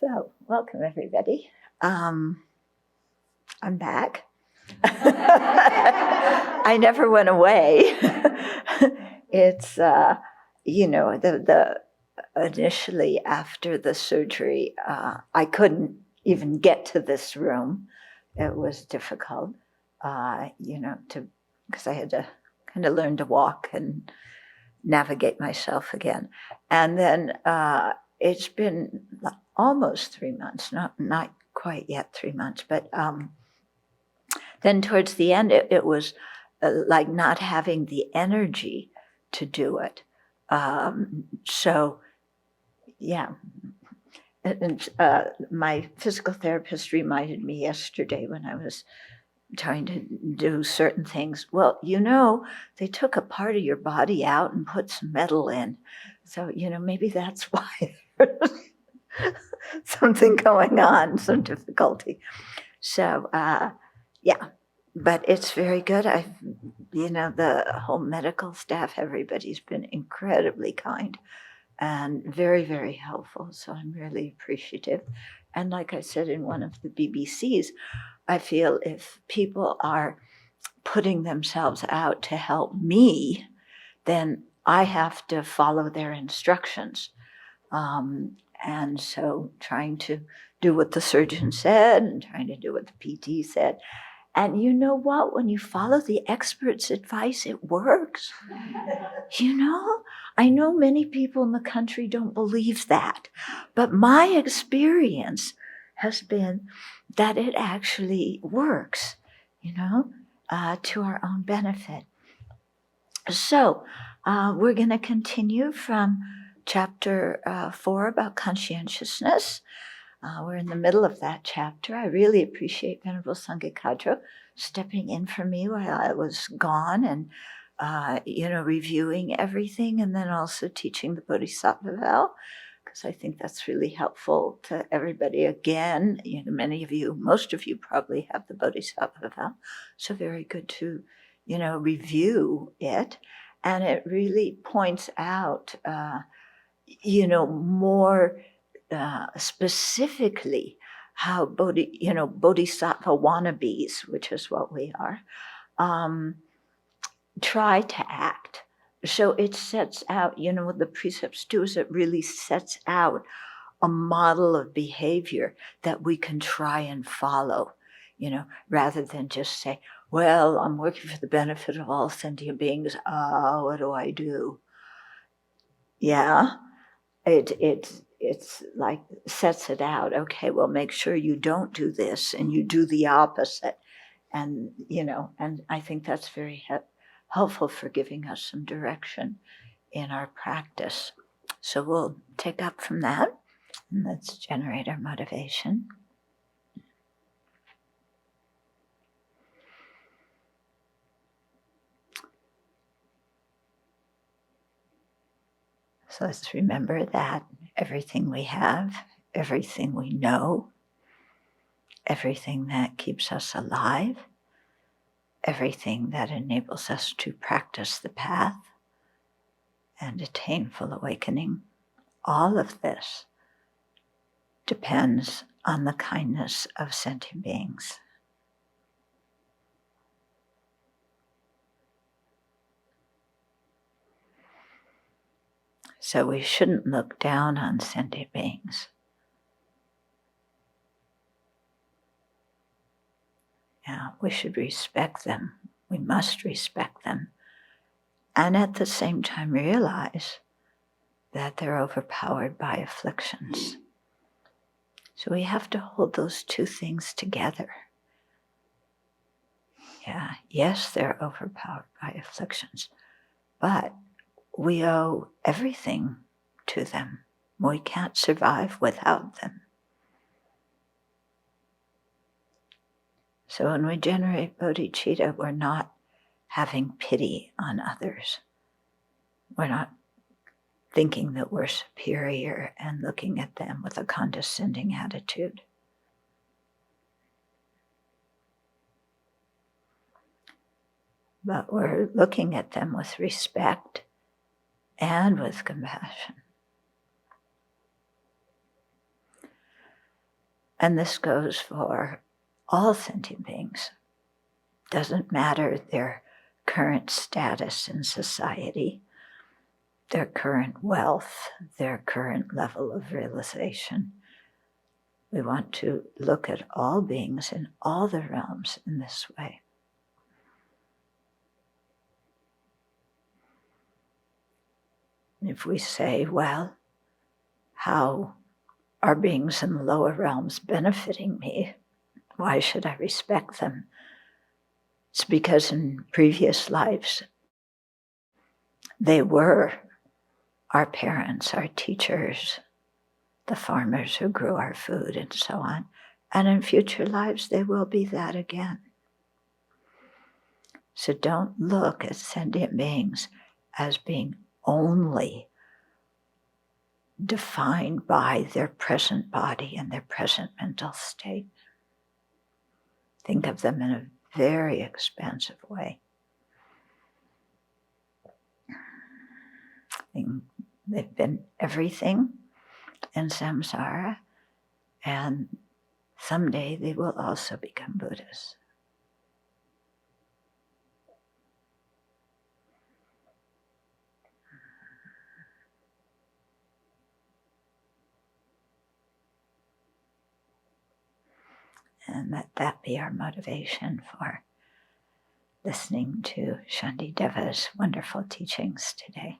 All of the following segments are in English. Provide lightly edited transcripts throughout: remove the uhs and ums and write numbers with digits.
So, welcome everybody. I'm back. I never went away. It's, the initially after the surgery, I couldn't even get to this room. It was difficult, because I had to kind of learn to walk and navigate myself again. And then it's been almost 3 months, not quite yet 3 months, but then towards the end, it was like not having the energy to do it. So, yeah. And my physical therapist reminded me yesterday when I was trying to do certain things. Well, they took a part of your body out and put some metal in. So, maybe that's why there's something going on, some difficulty. So, yeah, but it's very good. The whole medical staff, everybody's been incredibly kind and very, very helpful. So I'm really appreciative. And like I said in one of the BBCs, I feel if people are putting themselves out to help me, then I have to follow their instructions. And so trying to do what the surgeon said and trying to do what the PT said. And you know what? When you follow the expert's advice, it works. I know many people in the country don't believe that, but my experience has been that it actually works, to our own benefit. So we're going to continue from chapter 4 about conscientiousness. We're in the middle of that chapter. I really appreciate Venerable Chodron stepping in for me while I was gone and, reviewing everything and then also teaching the Bodhisattva vow, because I think that's really helpful to everybody. Again, most of you probably have the Bodhisattva vow, so very good to, review it. And it really points out, more specifically how Bodhisattva wannabes, which is what we are, try to act. So it sets out, what the precepts do is it really sets out a model of behavior that we can try and follow, rather than just say, well, I'm working for the benefit of all sentient beings. What do I do? Yeah, it's like sets it out. Okay, well, make sure you don't do this and you do the opposite. And, and I think that's very helpful for giving us some direction in our practice. So we'll take up from that and let's generate our motivation. So let's remember that everything we have, everything we know, everything that keeps us alive, everything that enables us to practice the path and attain full awakening, all of this depends on the kindness of sentient beings. So we shouldn't look down on sentient beings. Yeah, we should respect them. We must respect them. And at the same time realize that they're overpowered by afflictions. So we have to hold those two things together. Yeah, yes, they're overpowered by afflictions, but we owe everything to them. We can't survive without them. So when we generate bodhicitta, we're not having pity on others. We're not thinking that we're superior and looking at them with a condescending attitude. But we're looking at them with respect and with compassion. And this goes for all sentient beings. Doesn't matter their current status in society, their current wealth, their current level of realization. We want to look at all beings in all the realms in this way. If we say, well, how are beings in the lower realms benefiting me? Why should I respect them? It's because in previous lives, they were our parents, our teachers, the farmers who grew our food, and so on. And in future lives, they will be that again. So don't look at sentient beings as being only defined by their present body and their present mental state. Think of them in a very expansive way. They've been everything in samsara, and someday they will also become Buddhas. And let that be our motivation for listening to Shantideva's wonderful teachings today.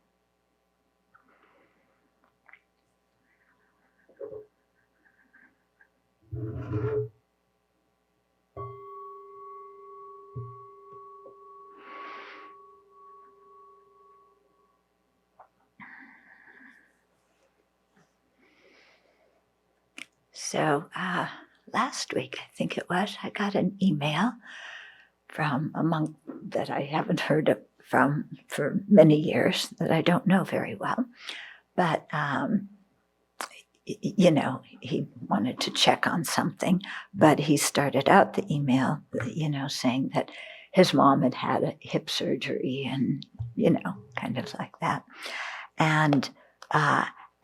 So last week, I think it was, I got an email from a monk that I haven't heard from for many years, that I don't know very well. But, he wanted to check on something, but he started out the email, saying that his mom had had a hip surgery and, kind of like that. And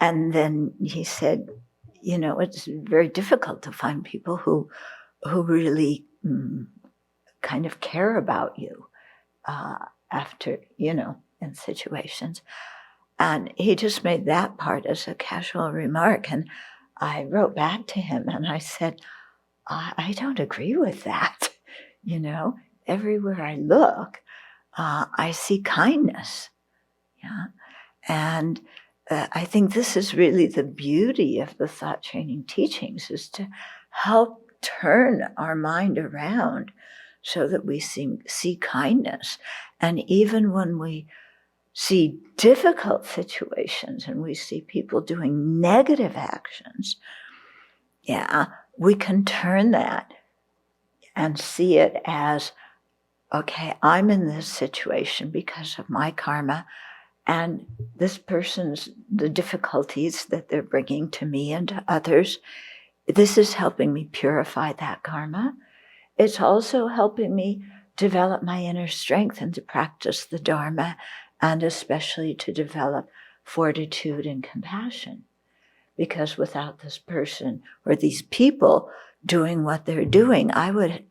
then he said, it's very difficult to find people who really kind of care about you after, in situations. And he just made that part as a casual remark. And I wrote back to him and I said, I don't agree with that. Everywhere I look, I see kindness. Yeah. And I think this is really the beauty of the thought training teachings, is to help turn our mind around so that we see kindness. And even when we see difficult situations and we see people doing negative actions, we can turn that and see it as, okay, I'm in this situation because of my karma, and this person's, the difficulties that they're bringing to me and to others, this is helping me purify that karma. It's also helping me develop my inner strength and to practice the Dharma, and especially to develop fortitude and compassion. Because without this person or these people doing what they're doing, I would,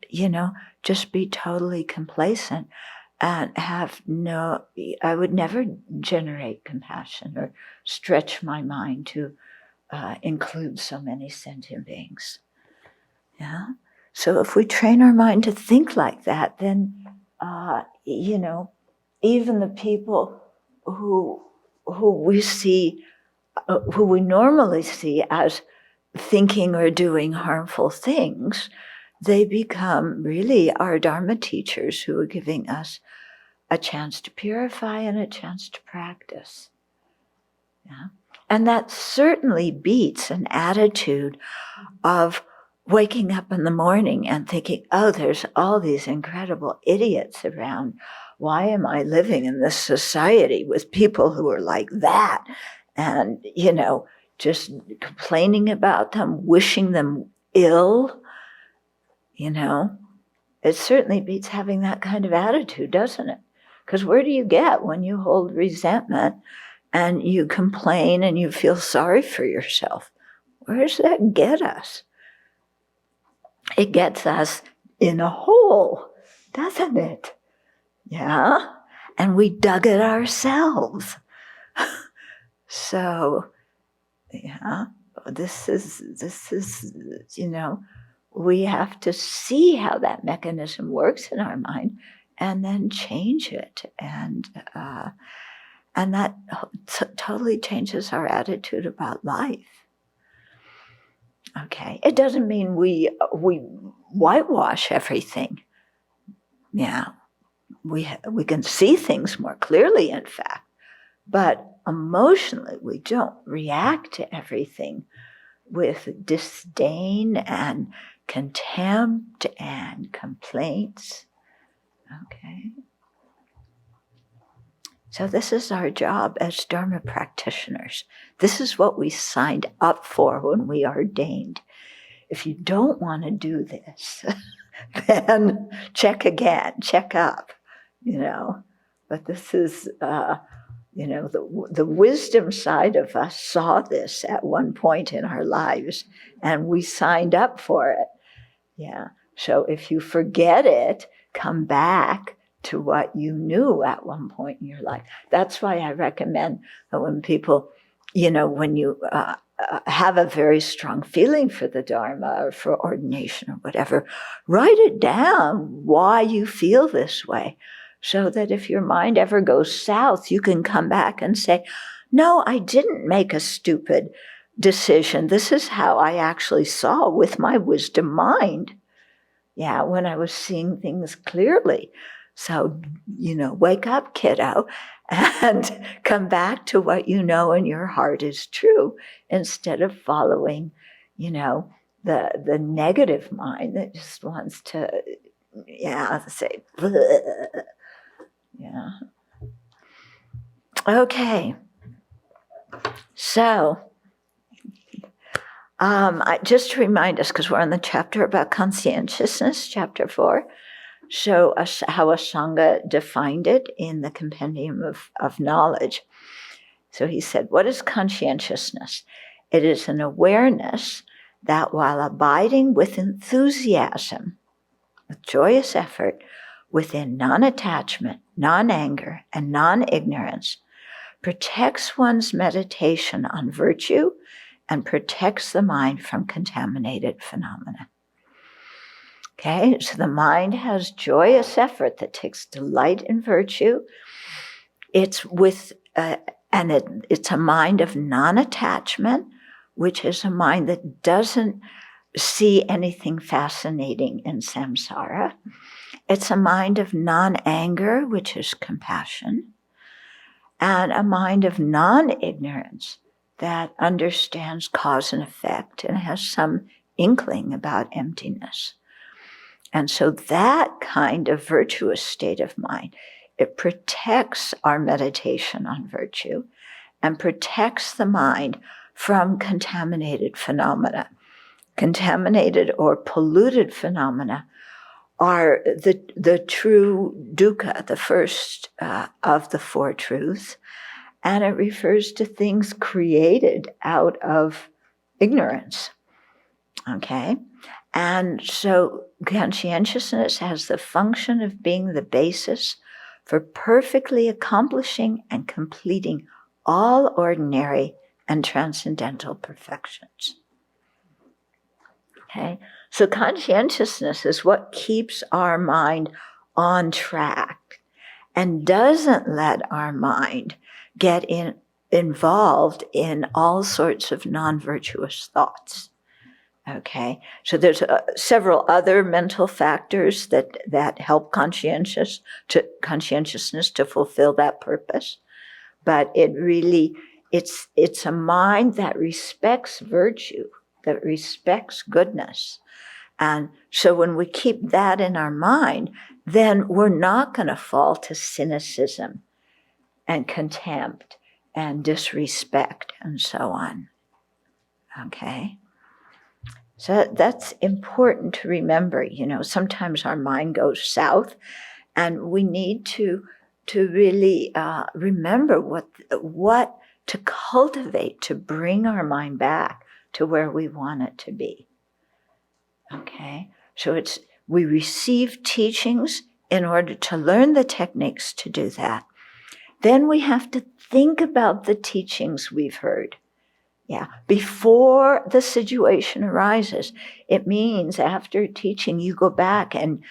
just be totally complacent and I would never generate compassion or stretch my mind to include so many sentient beings. Yeah. So if we train our mind to think like that, then, even the people who we see, who we normally see as thinking or doing harmful things, they become really our Dharma teachers who are giving us a chance to purify and a chance to practice. Yeah? And that certainly beats an attitude of waking up in the morning and thinking, oh, there's all these incredible idiots around. Why am I living in this society with people who are like that? And, just complaining about them, wishing them ill. It certainly beats having that kind of attitude, doesn't it? Because where do you get when you hold resentment and you complain and you feel sorry for yourself? Where does that get us? it gets us in a hole, doesn't it? Yeah. And we dug it ourselves. So, yeah, this is, we have to see how that mechanism works in our mind and then change it. And that totally changes our attitude about life. Okay. It doesn't mean we whitewash everything. Yeah. We can see things more clearly, in fact, but emotionally we don't react to everything with disdain and contempt and complaints. Okay. So this is our job as Dharma practitioners. This is what we signed up for when we ordained. If you don't want to do this, then check again, check up, But this is, the wisdom side of us saw this at one point in our lives, and we signed up for it. Yeah. So if you forget it, come back to what you knew at one point in your life. That's why I recommend that when people, when you have a very strong feeling for the Dharma or for ordination or whatever, write it down why you feel this way, so that if your mind ever goes south, you can come back and say, no, I didn't make a stupid decision. This is how I actually saw with my wisdom mind. Yeah, when I was seeing things clearly. So, wake up, kiddo, and come back to what you know in your heart is true, instead of following, the negative mind that just wants to, say, bleh. Yeah. Okay. So, just to remind us, because we're on the chapter about conscientiousness, chapter 4, show us how Asanga defined it in the Compendium of Knowledge. So he said, what is conscientiousness? It is an awareness that while abiding with enthusiasm, with joyous effort, within non-attachment, non-anger, and non-ignorance, protects one's meditation on virtue and protects the mind from contaminated phenomena. Okay, so the mind has joyous effort that takes delight in virtue. It's it's a mind of non-attachment, which is a mind that doesn't see anything fascinating in samsara. It's a mind of non-anger, which is compassion, and a mind of non-ignorance that understands cause and effect and has some inkling about emptiness. And so that kind of virtuous state of mind, it protects our meditation on virtue and protects the mind from contaminated phenomena. Contaminated or polluted phenomena are the true dukkha, the first of the four truths, and it refers to things created out of ignorance. Okay? And so conscientiousness has the function of being the basis for perfectly accomplishing and completing all ordinary and transcendental perfections. Okay? So conscientiousness is what keeps our mind on track and doesn't let our mind get involved in all sorts of non-virtuous thoughts. Okay, so there's several other mental factors that help conscientiousness to fulfill that purpose, but it's a mind that respects virtue, that respects goodness, and so when we keep that in our mind, then we're not going to fall to cynicism and contempt and disrespect and so on. Okay. So that's important to remember. Sometimes our mind goes south, and we need to really remember what to cultivate to bring our mind back to where we want it to be. Okay, So we receive teachings in order to learn the techniques to do that. Then we have to think about the teachings we've heard. Yeah, before the situation arises. It means after teaching, you go back and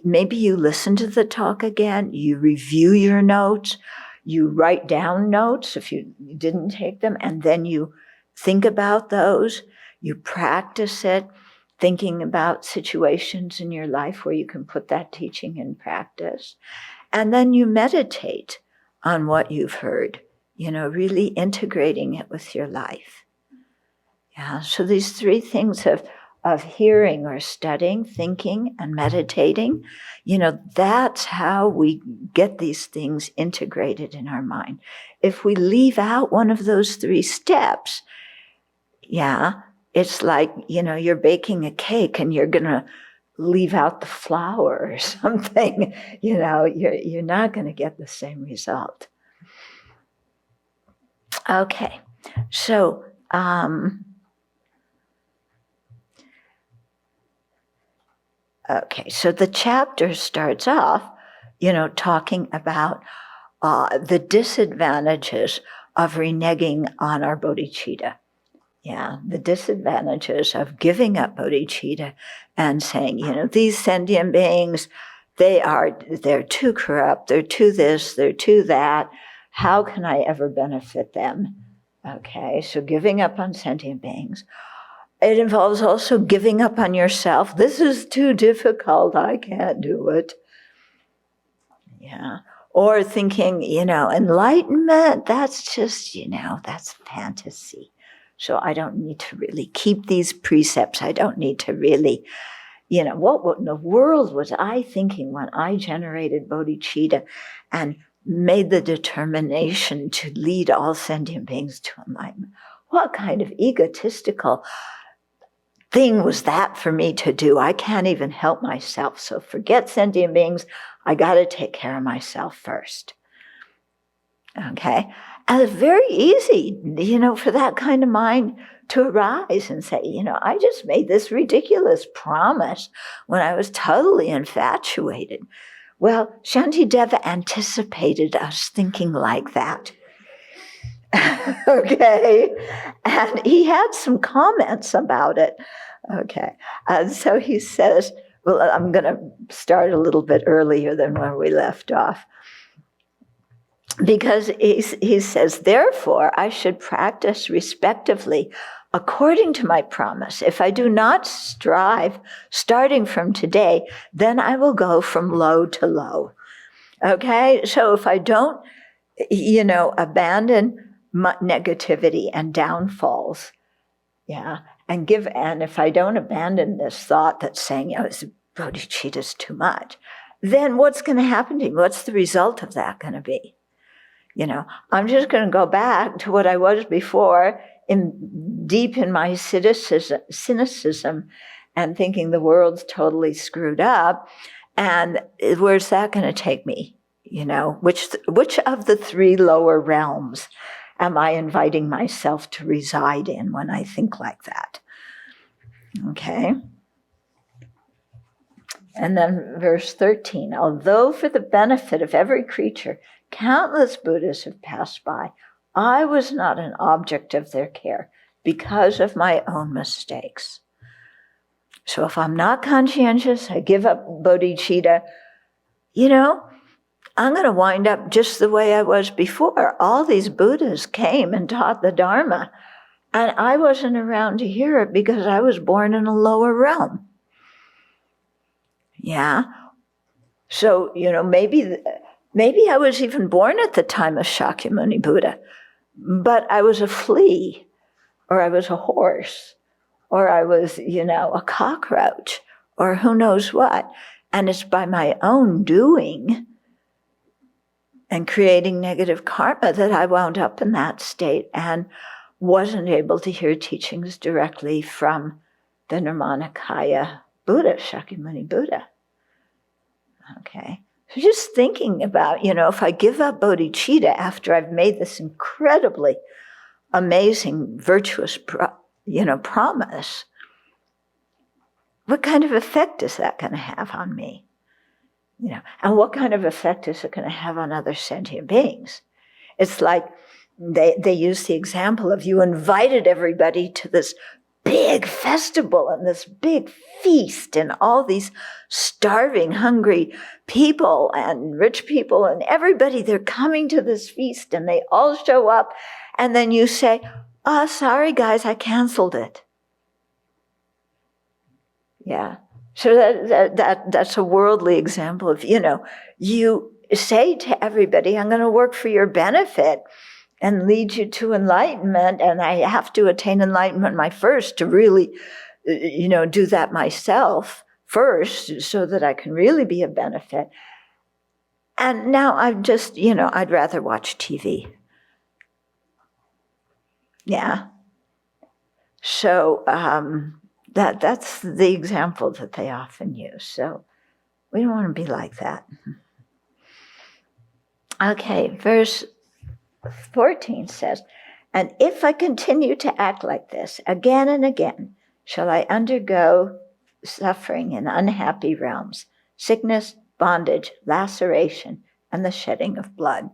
maybe you listen to the talk again, you review your notes, you write down notes if you didn't take them, and then you think about those, you practice it, thinking about situations in your life where you can put that teaching in practice. And then you meditate on what you've heard, really integrating it with your life. Yeah, so these three things of hearing or studying, thinking, and meditating, that's how we get these things integrated in our mind. If we leave out one of those three steps, it's like, you're baking a cake and you're going to leave out the flour or something, you're not going to get the same result. Okay, so the chapter starts off, talking about the disadvantages of reneging on our bodhicitta. Yeah, the disadvantages of giving up bodhicitta and saying, these sentient beings, they're too corrupt, they're too this, they're too that. How can I ever benefit them? Okay, so giving up on sentient beings. It involves also giving up on yourself. This is too difficult, I can't do it. Yeah. Or thinking, enlightenment, that's just, that's fantasy. So I don't need to really keep these precepts. I don't need to really, what in the world was I thinking when I generated bodhicitta and made the determination to lead all sentient beings to enlightenment? What kind of egotistical thing was that for me to do? I can't even help myself. So forget sentient beings. I got to take care of myself first. Okay. And it's very easy, for that kind of mind to arise and say, I just made this ridiculous promise when I was totally infatuated. Well, Shantideva anticipated us thinking like that. Okay. And he had some comments about it. Okay. And so he says, well, I'm going to start a little bit earlier than where we left off. Because he says, therefore, I should practice respectively according to my promise. If I do not strive starting from today, then I will go from low to low. Okay? So if I don't, abandon negativity and downfalls, and if I don't abandon this thought that's saying, bodhicitta is too much, then what's going to happen to me? What's the result of that going to be? I'm just going to go back to what I was before, deep in my cynicism and thinking the world's totally screwed up. And where's that going to take me? Which of the three lower realms am I inviting myself to reside in when I think like that? Okay. And then verse 13, although for the benefit of every creature, countless Buddhas have passed by, I was not an object of their care because of my own mistakes. So if I'm not conscientious, I give up bodhicitta, I'm going to wind up just the way I was before. All these Buddhas came and taught the Dharma, and I wasn't around to hear it because I was born in a lower realm. Yeah. So, maybe I was even born at the time of Shakyamuni Buddha, but I was a flea, or I was a horse, or I was, a cockroach, or who knows what. And it's by my own doing and creating negative karma that I wound up in that state and wasn't able to hear teachings directly from the Nirmanakaya Buddha, Shakyamuni Buddha. Okay. So just thinking about, if I give up bodhicitta after I've made this incredibly amazing, virtuous, promise, what kind of effect is that going to have on me? And what kind of effect is it going to have on other sentient beings? It's like they use the example of you invited everybody to this big festival and this big feast, and all these starving, hungry people and rich people and everybody, they're coming to this feast and they all show up, and then you say, "Oh, sorry guys, I canceled it." Yeah. So that's a worldly example of, you say to everybody, "I'm going to work for your benefit and lead you to enlightenment, and I have to attain enlightenment first to really, do that myself first so that I can really be a benefit. And now I'm just, I'd rather watch TV." Yeah. So that's the example that they often use. So we don't want to be like that. Okay, verse 14 says, "And if I continue to act like this again and again, shall I undergo suffering in unhappy realms, sickness, bondage, laceration, and the shedding of blood."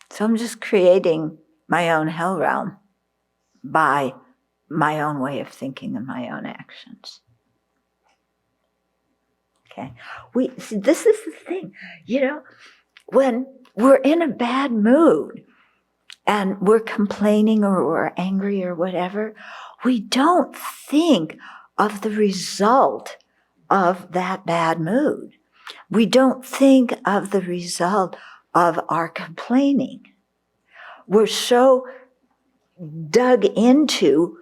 So I'm just creating my own hell realm by my own way of thinking and my own actions. Okay, this is the thing, when we're in a bad mood and we're complaining or we're angry or whatever, we don't think of the result of that bad mood. We don't think of the result of our complaining. We're so dug into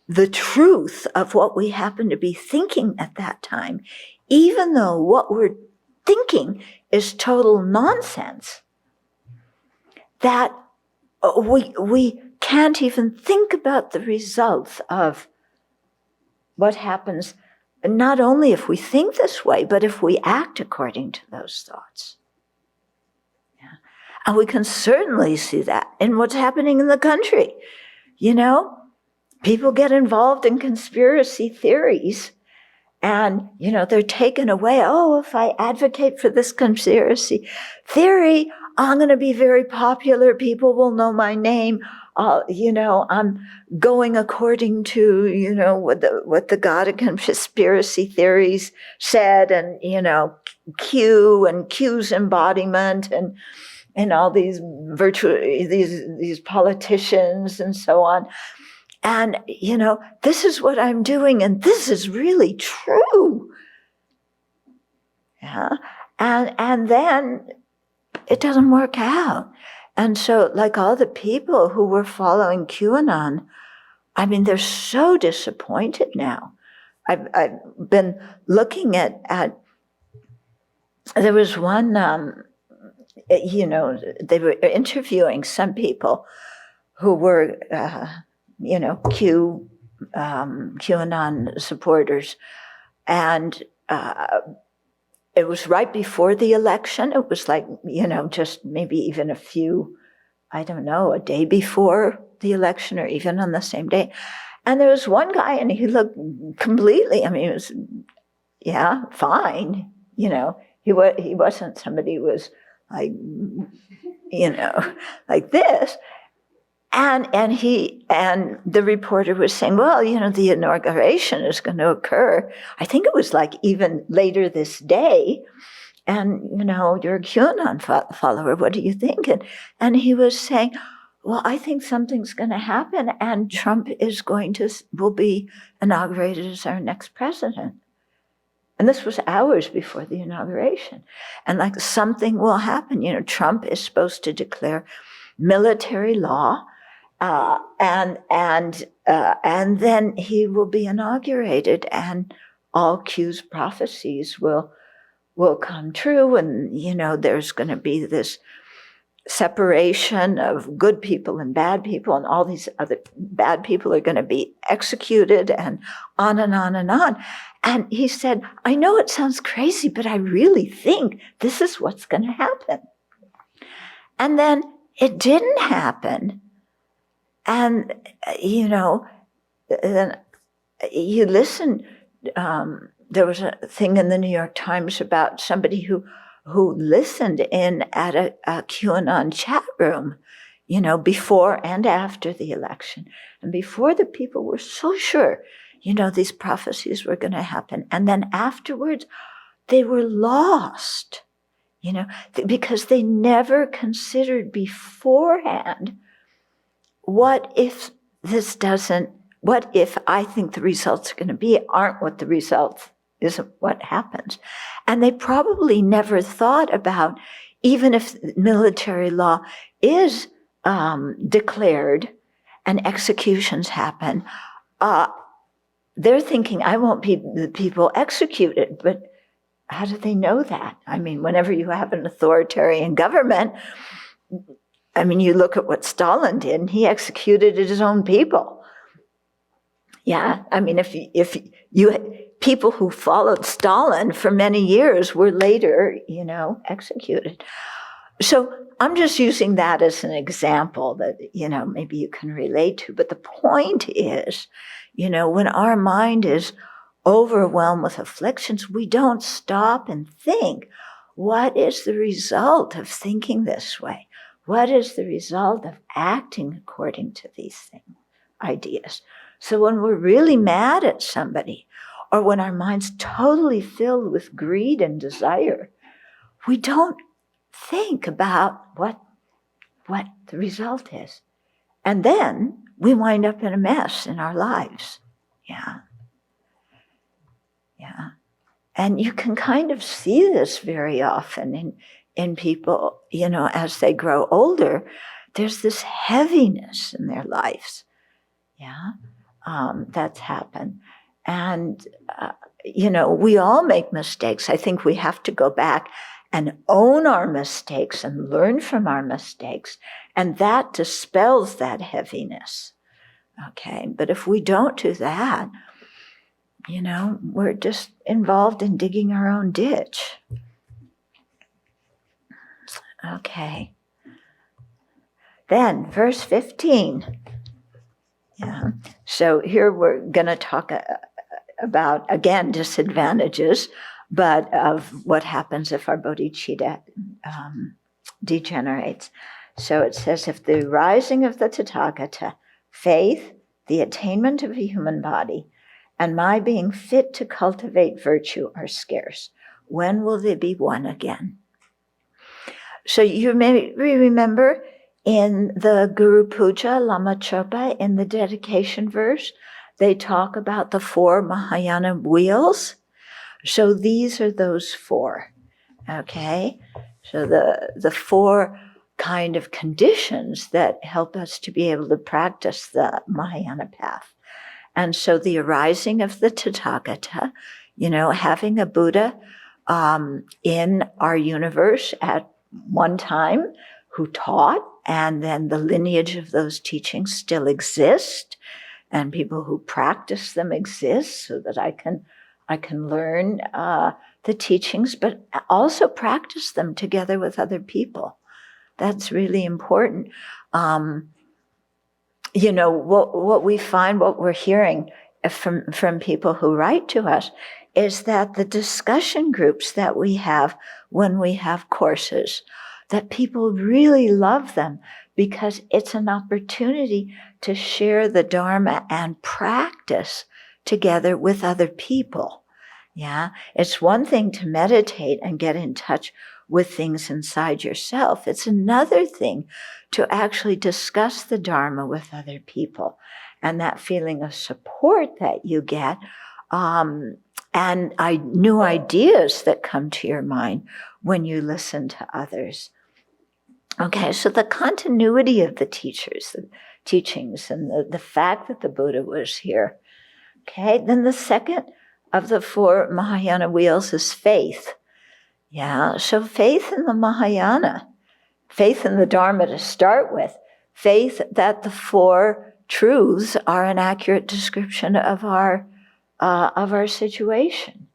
the truth of what we happen to be thinking at that time, even though what we're thinking is total nonsense, that we can't even think about the results of what happens, not only if we think this way, but if we act according to those thoughts. Yeah. And we can certainly see that in what's happening in the country. People get involved in conspiracy theories, and, they're taken away. "Oh, if I advocate for this conspiracy theory, I'm going to be very popular. People will know my name. I'm going according to, what the God of conspiracy theories said, and, Q and Q's embodiment, and all these these politicians and so on. And, this is what I'm doing, and this is really true." Yeah. And then it doesn't work out. And so, like all the people who were following QAnon, they're so disappointed now. I've been looking at there was one, they were interviewing some people who were, QAnon supporters. And it was right before the election. It was like, just maybe even a day before the election, or even on the same day. And there was one guy, and he looked completely, it was, fine. He wasn't somebody who was like, like this. And the reporter was saying, "Well, the inauguration is going to occur. I think it was like even later this day. And, you're a QAnon follower. What do you think?" And he was saying, "Well, I think something's going to happen, and Trump will be inaugurated as our next president." And this was hours before the inauguration. And like something will happen. Trump is supposed to declare military law. And then he will be inaugurated, and all Q's prophecies will come true, and there's going to be this separation of good people and bad people, and all these other bad people are going to be executed, and on and on and on. And he said, "I know it sounds crazy, but I really think this is what's going to happen." And then it didn't happen. And, then you listen there was a thing in the New York Times about somebody who listened in at a QAnon chat room, before and after the election. And before, the people were so sure, these prophecies were going to happen. And then afterwards, they were lost, because they never considered beforehand, what if I think the results are going to be aren't what the results isn't what happens. And they probably never thought about, even if military law is declared and executions happen, they're thinking, I won't be the people executed. But how do they know that? I mean, whenever you have an authoritarian government, you look at what Stalin did, and he executed his own people. Yeah, if you people who followed Stalin for many years were later, executed. So I'm just using that as an example that, maybe you can relate to. But the point is, when our mind is overwhelmed with afflictions, we don't stop and think, what is the result of thinking this way? What is the result of acting according to these ideas? So when we're really mad at somebody, or when our mind's totally filled with greed and desire, we don't think about what the result is. And then we wind up in a mess in our lives. Yeah. And you can kind of see this very often in people, as they grow older. There's this heaviness in their lives. Yeah. That's happened. And, we all make mistakes. I think we have to go back and own our mistakes and learn from our mistakes. And that dispels that heaviness. Okay. But if we don't do that, we're just involved in digging our own ditch. Okay. Then, verse 15. Yeah. So here we're going to talk about, again, disadvantages, but of what happens if our bodhicitta degenerates. So it says, if the rising of the Tathagata, faith, the attainment of a human body, and my being fit to cultivate virtue are scarce, when will they be one again? So you may remember in the Guru Puja, Lama Chopa, in the dedication verse, they talk about the 4 Mahayana wheels. So these are those 4, okay? So the 4 kind of conditions that help us to be able to practice the Mahayana path. And so the arising of the Tathagata, having a Buddha in our universe at one time who taught, and then the lineage of those teachings still exist, and people who practice them exist, so that I can learn the teachings, but also practice them together with other people. That's really important. What we find, what we're hearing from people who write to us, is that the discussion groups that we have when we have courses, that people really love them because it's an opportunity to share the Dharma and practice together with other people. Yeah, it's one thing to meditate and get in touch with things inside yourself. It's another thing to actually discuss the Dharma with other people, and that feeling of support that you get, and new ideas that come to your mind when you listen to others. Okay, so the continuity of the teachings, and the fact that the Buddha was here. Okay, then the second of the 4 Mahayana wheels is faith. Yeah, so faith in the Mahayana, faith in the Dharma to start with, faith that the 4 truths are an accurate description of our situation.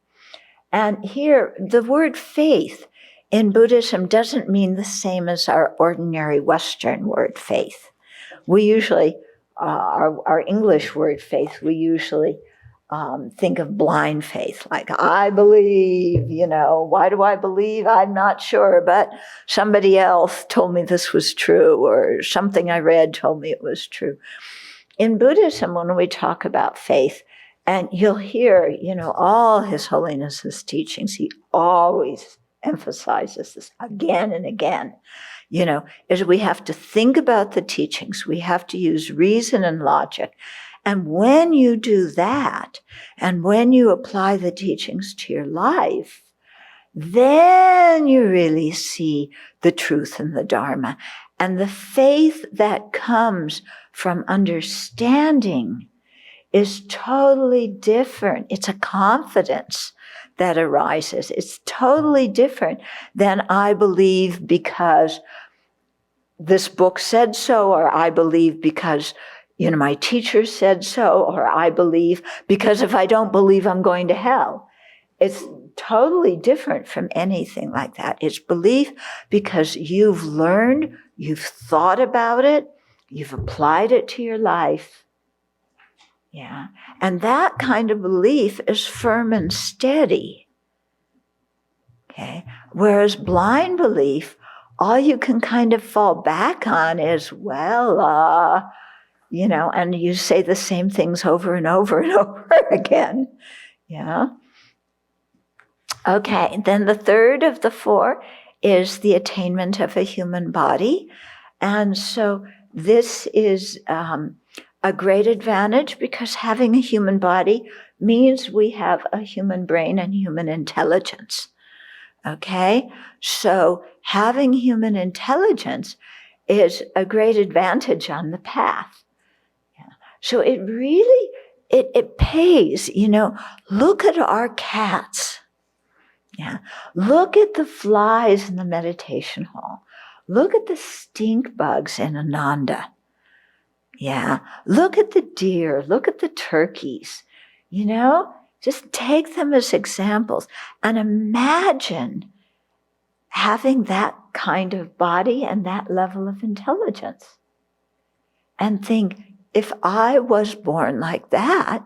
And here, the word faith in Buddhism doesn't mean the same as our ordinary Western word faith. We usually, our English word faith, we usually think of blind faith, like I believe, why do I believe? I'm not sure, but somebody else told me this was true, or something I read told me it was true. In Buddhism, when we talk about faith, and you'll hear, all His Holiness's teachings, he always emphasizes this again and again, is we have to think about the teachings. We have to use reason and logic. And when you do that, and when you apply the teachings to your life, then you really see the truth in the Dharma. And the faith that comes from understanding is totally different. It's a confidence that arises. It's totally different than I believe because this book said so, or I believe because my teacher said so, or I believe because if I don't believe, I'm going to hell. It's totally different from anything like that. It's belief because you've learned, you've thought about it, you've applied it to your life. Yeah. And that kind of belief is firm and steady. Okay. Whereas blind belief, all you can kind of fall back on is, and you say the same things over and over and over again. Yeah. Okay. Then the third of the four is the attainment of a human body. And so this is a great advantage because having a human body means we have a human brain and human intelligence. Okay? So having human intelligence is a great advantage on the path. Yeah. So it really, it pays, look at our cats. Yeah. Look at the flies in the meditation hall. Look at the stink bugs in Ananda. Yeah. Look at the deer. Look at the turkeys. Just take them as examples and imagine having that kind of body and that level of intelligence. And think, if I was born like that,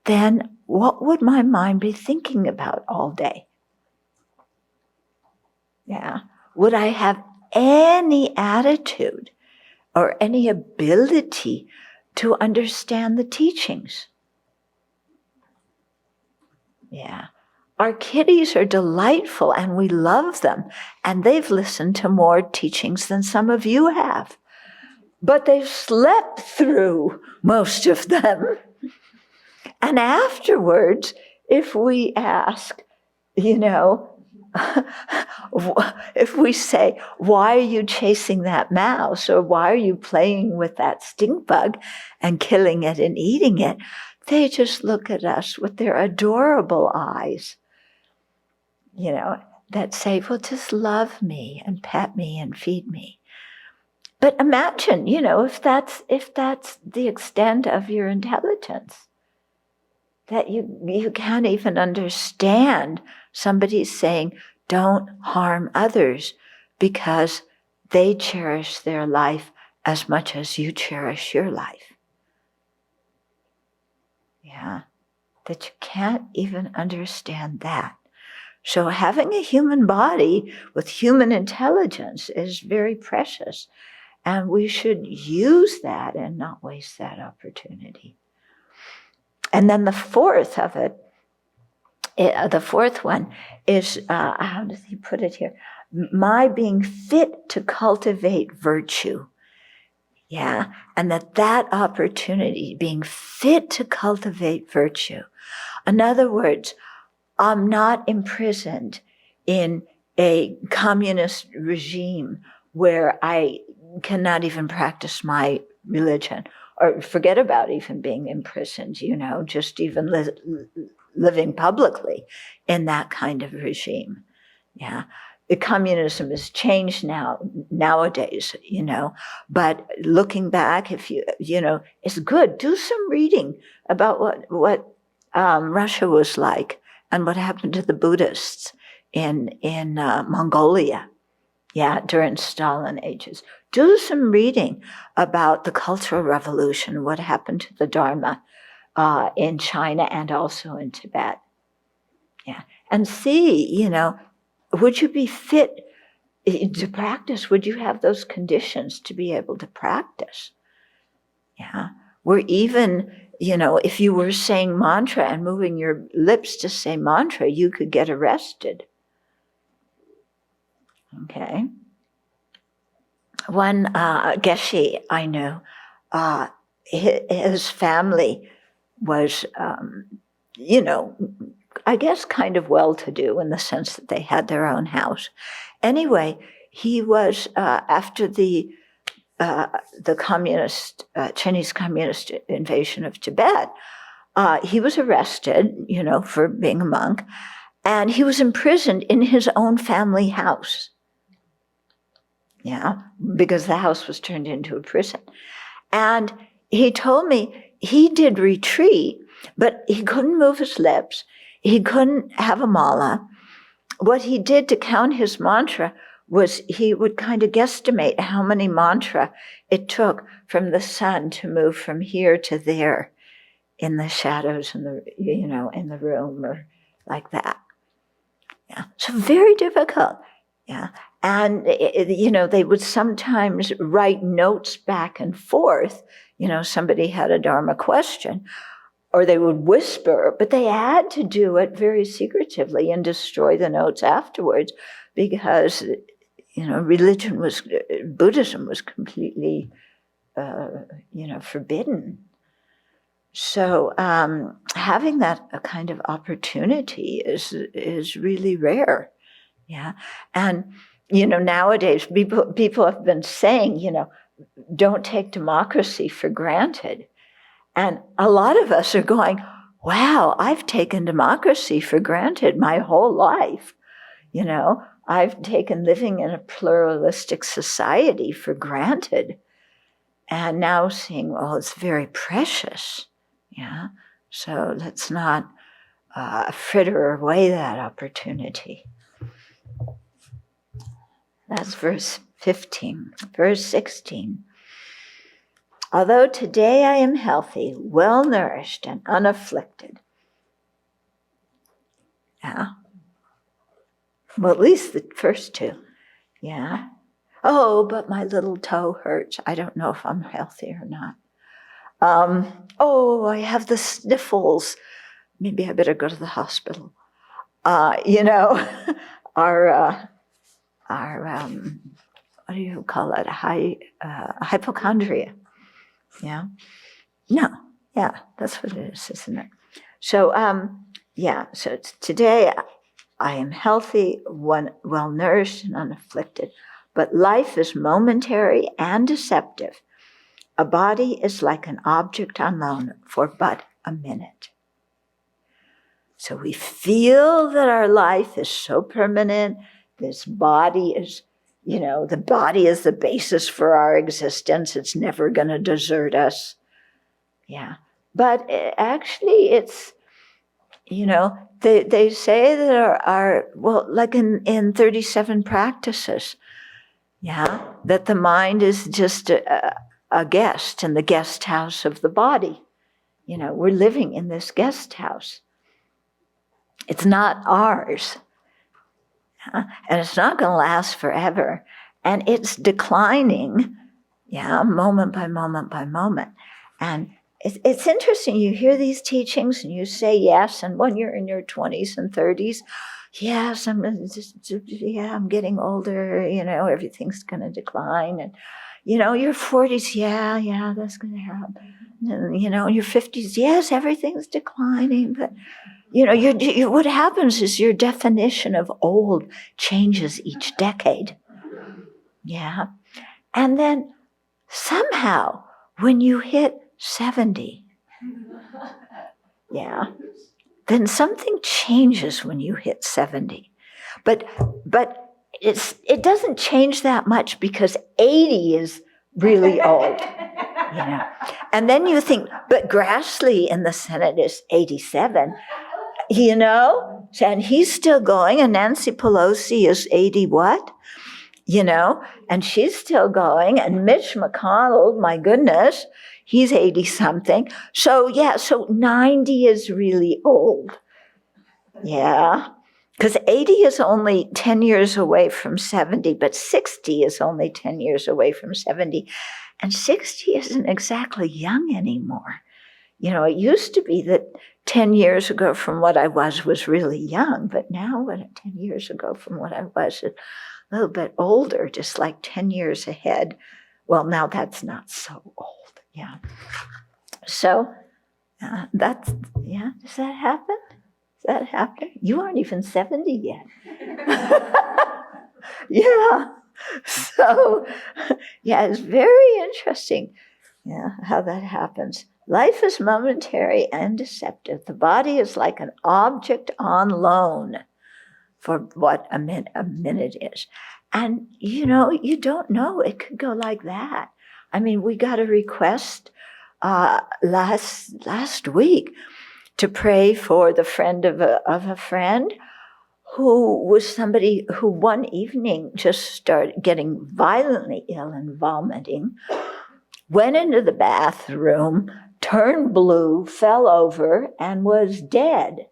then what would my mind be thinking about all day? Yeah. Would I have any attitude or any ability to understand the teachings? Yeah. Our kitties are delightful and we love them, and they've listened to more teachings than some of you have. But they've slept through most of them. And afterwards, if we ask, if we say, why are you chasing that mouse? Or why are you playing with that stink bug and killing it and eating it? They just look at us with their adorable eyes, that say, well, just love me and pet me and feed me. But imagine, if that's the extent of your intelligence, that you can't even understand somebody saying, don't harm others because they cherish their life as much as you cherish your life. Yeah, that you can't even understand that. So having a human body with human intelligence is very precious, and we should use that and not waste that opportunity. And then the fourth one is, how does he put it here? My being fit to cultivate virtue. Yeah, and that opportunity, being fit to cultivate virtue. In other words, I'm not imprisoned in a communist regime where I cannot even practice my religion, or forget about even being imprisoned, just even living publicly in that kind of regime. Yeah. The communism has changed nowadays, but looking back, if it's good. Do some reading about what Russia was like and what happened to the Buddhists in Mongolia, during Stalin ages. Do some reading about the Cultural Revolution, what happened to the Dharma in China and also in Tibet. Yeah. And see, would you be fit to practice? Would you have those conditions to be able to practice? Yeah. Where even, if you were saying mantra and moving your lips to say mantra, you could get arrested. Okay. One Geshe I knew, his family was, I guess kind of well-to-do in the sense that they had their own house. Anyway, he was, after the communist, Chinese communist invasion of Tibet, he was arrested, for being a monk, and he was imprisoned in his own family house. Yeah, because the house was turned into a prison. And he told me he did retreat, but he couldn't move his lips. He couldn't have a mala. What he did to count his mantra was he would kind of guesstimate how many mantra it took from the sun to move from here to there in the shadows in the, in the room or like that. Yeah, so very difficult. Yeah, and they would sometimes write notes back and forth. Somebody had a Dharma question, or they would whisper, but they had to do it very secretively and destroy the notes afterwards because, Buddhism was completely, forbidden. So having that kind of opportunity is really rare. Yeah. And, nowadays people have been saying, don't take democracy for granted. And a lot of us are going, wow, I've taken democracy for granted my whole life. I've taken living in a pluralistic society for granted. And now seeing, well, it's very precious. Yeah. So let's not fritter away that opportunity. That's verse 15. Verse 16. Although today I am healthy, well-nourished, and unafflicted. Yeah. Well, at least the first two. Yeah. Oh, but my little toe hurts. I don't know if I'm healthy or not. I have the sniffles. Maybe I better go to the hospital. Our what do you call it? Hypochondria. Yeah. No. Yeah, that's what it is, isn't it? So, so it's today I am healthy, well-nourished, and unafflicted. But life is momentary and deceptive. A body is like an object on loan for but a minute. So we feel that our life is so permanent. This body is, the body is the basis for our existence. It's never going to desert us. Yeah. But actually it's, they say that like in 37 practices, yeah, that the mind is just a guest in the guest house of the body. We're living in this guest house. It's not ours. And it's not going to last forever. And it's declining, moment by moment by moment. And it's interesting. You hear these teachings and you say yes. And when you're in your 20s and 30s, yes, I'm getting older. Everything's going to decline. And your 40s, yeah, that's going to happen. And, your 50s, yes, everything's declining. But what happens is your definition of old changes each decade. Yeah. And then somehow when you hit 70, then something changes when you hit 70. But it doesn't change that much because 80 is really old. And then you think, but Grassley in the Senate is 87. And he's still going, and Nancy Pelosi is 80 what? And she's still going, and Mitch McConnell, my goodness, He's 80 something. So 90 is really old. Yeah. Because 80 is only 10 years away from 70, but 60 is only 10 years away from 70. And 60 isn't exactly young anymore. It used to be that 10 years ago from what I was really young, but now 10 years ago from what I was, a little bit older, just like 10 years ahead. Well, now that's not so old. Yeah. So does that happen? Does that happen? You aren't even 70 yet. Yeah. So, it's very interesting, how that happens. Life is momentary and deceptive. The body is like an object on loan for what a minute is. And, you don't know. It could go like that. I mean, we got a request last week to pray for the friend of a friend who was somebody who one evening just started getting violently ill and vomiting, went into the bathroom, turned blue, fell over, and was dead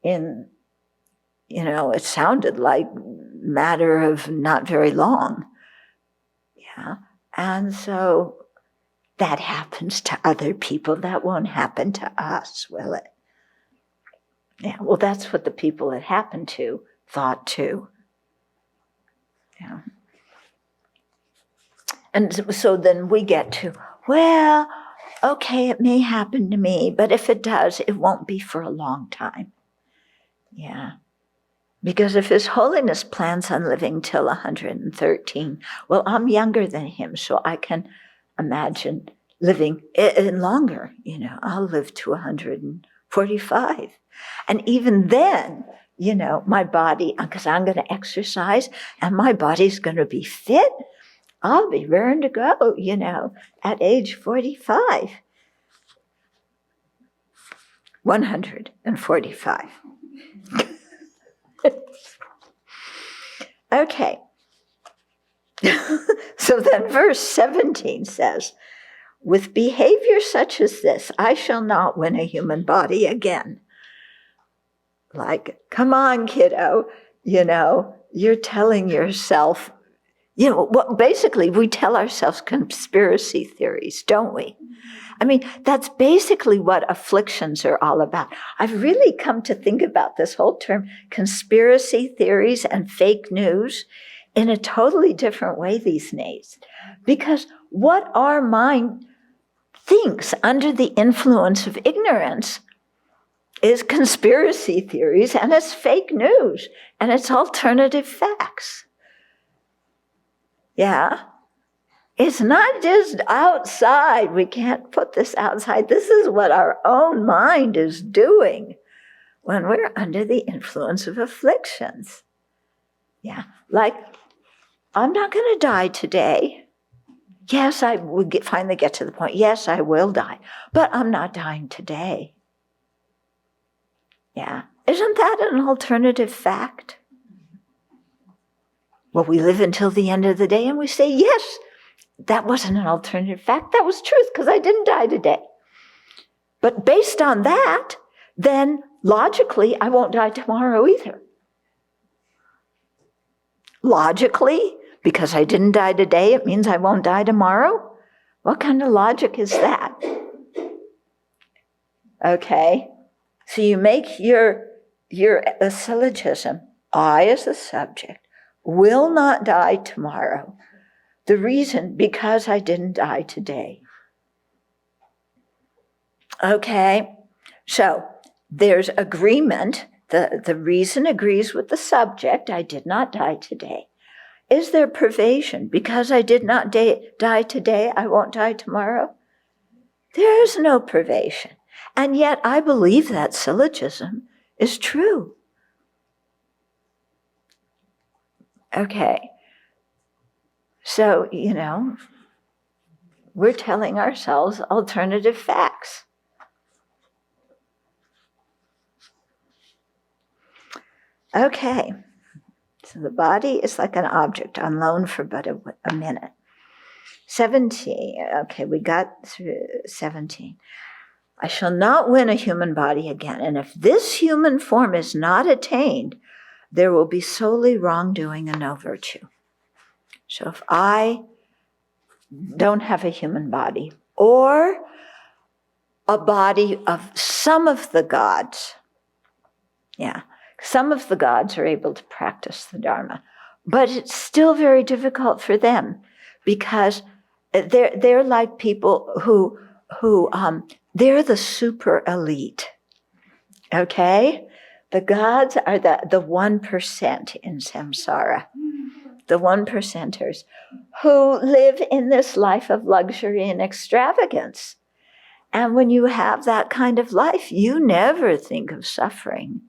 in, it sounded like matter of not very long. Yeah. And so that happens to other people. That won't happen to us, will it? Yeah, well, that's what the people it happened to thought too. Yeah. And so then we get to, well, okay, it may happen to me, but if it does, it won't be for a long time. Yeah. Because if His Holiness plans on living till 113, well, I'm younger than him, so I can imagine living in longer. I'll live to 145. And even then, my body, because I'm going to exercise and my body's going to be fit, I'll be raring to go, at age 45. 145. Okay. So then verse 17 says, with behavior such as this, I shall not win a human body again. Like, come on, kiddo, you're telling yourself, basically we tell ourselves conspiracy theories, don't we? I mean, that's basically what afflictions are all about. I've really come to think about this whole term, conspiracy theories and fake news, in a totally different way these days. Because what our mind thinks under the influence of ignorance is conspiracy theories, and it's fake news, and it's alternative facts. Yeah. It's not just outside. We can't put this outside. This is what our own mind is doing when we're under the influence of afflictions. Yeah. Like, I'm not going to die today. Yes, I will finally get to the point. Yes, I will die, but I'm not dying today. Yeah. Isn't that an alternative fact? Well, we live until the end of the day and we say, yes, that wasn't an alternative fact. That was truth because I didn't die today. But based on that, then logically, I won't die tomorrow either. Logically, because I didn't die today, it means I won't die tomorrow? What kind of logic is that? Okay. So you make your a syllogism, I as the subject will not die tomorrow. The reason, because I didn't die today. Okay, so there's agreement. The reason agrees with the subject, I did not die today. Is there privation? Because I did not die today, I won't die tomorrow? There is no privation. And yet I believe that syllogism is true. Okay. So, we're telling ourselves alternative facts. Okay. So the body is like an object on loan for but a minute. 17. Okay, we got through 17. I shall not win a human body again. And if this human form is not attained, there will be solely wrongdoing and no virtue. So if I don't have a human body or a body of some of the gods, some of the gods are able to practice the Dharma, but it's still very difficult for them because they're like people who they're the super elite. Okay? The gods are the 1% in samsara, the 1%ers who live in this life of luxury and extravagance. And when you have that kind of life, you never think of suffering.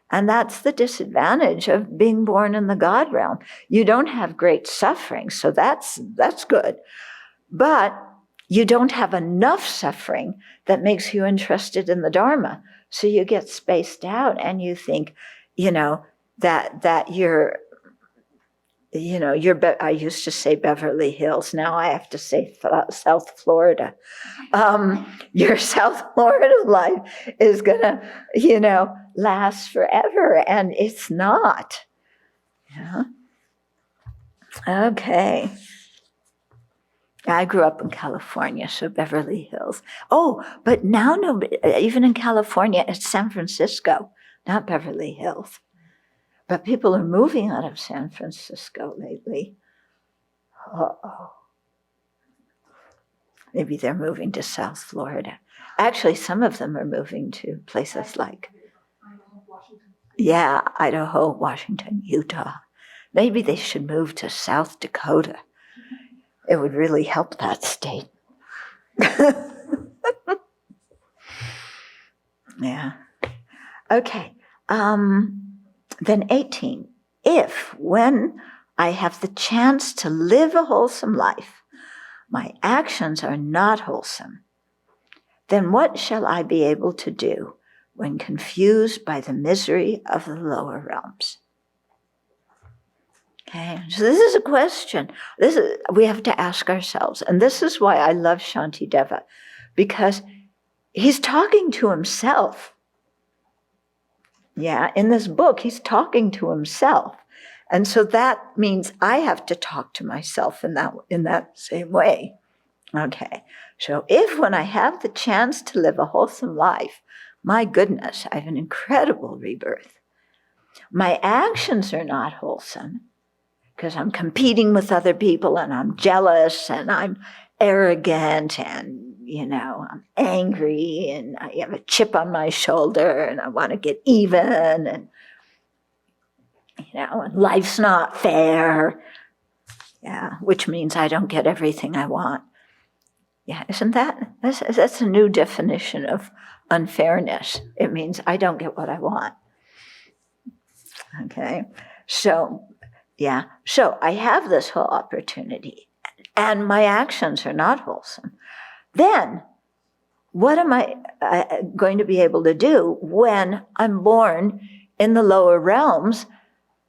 And that's the disadvantage of being born in the God realm. You don't have great suffering, so that's good. But you don't have enough suffering that makes you interested in the Dharma. So you get spaced out and you think, that you're, I used to say Beverly Hills. Now I have to say South Florida. Your South Florida life is going to, last forever. And it's not. Yeah. Okay. I grew up in California, so Beverly Hills. Oh, but now even in California, it's San Francisco, not Beverly Hills. But people are moving out of San Francisco lately. Uh-oh. Maybe they're moving to South Florida. Actually, some of them are moving to places like Idaho, Washington, Utah. Maybe they should move to South Dakota. It would really help that state. Yeah. Okay. Then 18. If, when I have the chance to live a wholesome life, my actions are not wholesome, then what shall I be able to do when confused by the misery of the lower realms? Okay, so this is a question. We have to ask ourselves, and this is why I love Shantideva, because he's talking to himself. Yeah, in this book, he's talking to himself. And so that means I have to talk to myself in that same way. Okay, so if when I have the chance to live a wholesome life, my goodness, I have an incredible rebirth. My actions are not wholesome because I'm competing with other people and I'm jealous and I'm arrogant and, I'm angry and I have a chip on my shoulder and I want to get even and, and life's not fair. Yeah, which means I don't get everything I want. Yeah, isn't that's a new definition of unfairness. It means I don't get what I want. Okay, so I have this whole opportunity and my actions are not wholesome. Then what am I going to be able to do when I'm born in the lower realms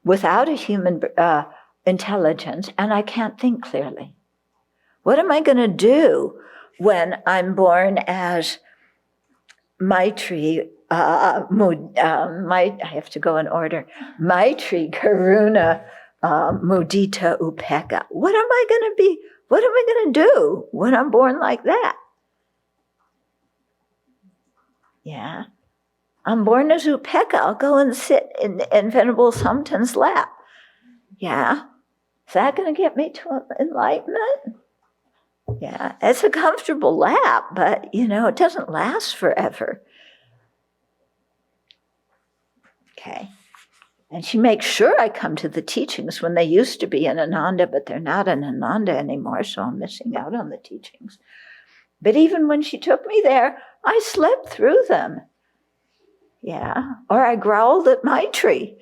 without a human intelligence and I can't think clearly? What am I going to do when I'm born as Maitri, I have to go in order, Maitri, Karuna, Mudita, Upekkha? What am I going to do when I'm born like that? Yeah. I'm born as Upekkha. I'll go and sit in Venerable Thubten's lap. Yeah. Is that going to get me to enlightenment? Yeah. It's a comfortable lap, but, it doesn't last forever. Okay. And she makes sure I come to the teachings when they used to be in Ananda, but they're not in Ananda anymore, so I'm missing out on the teachings. But even when she took me there, I slept through them. Yeah, or I growled at Maitri.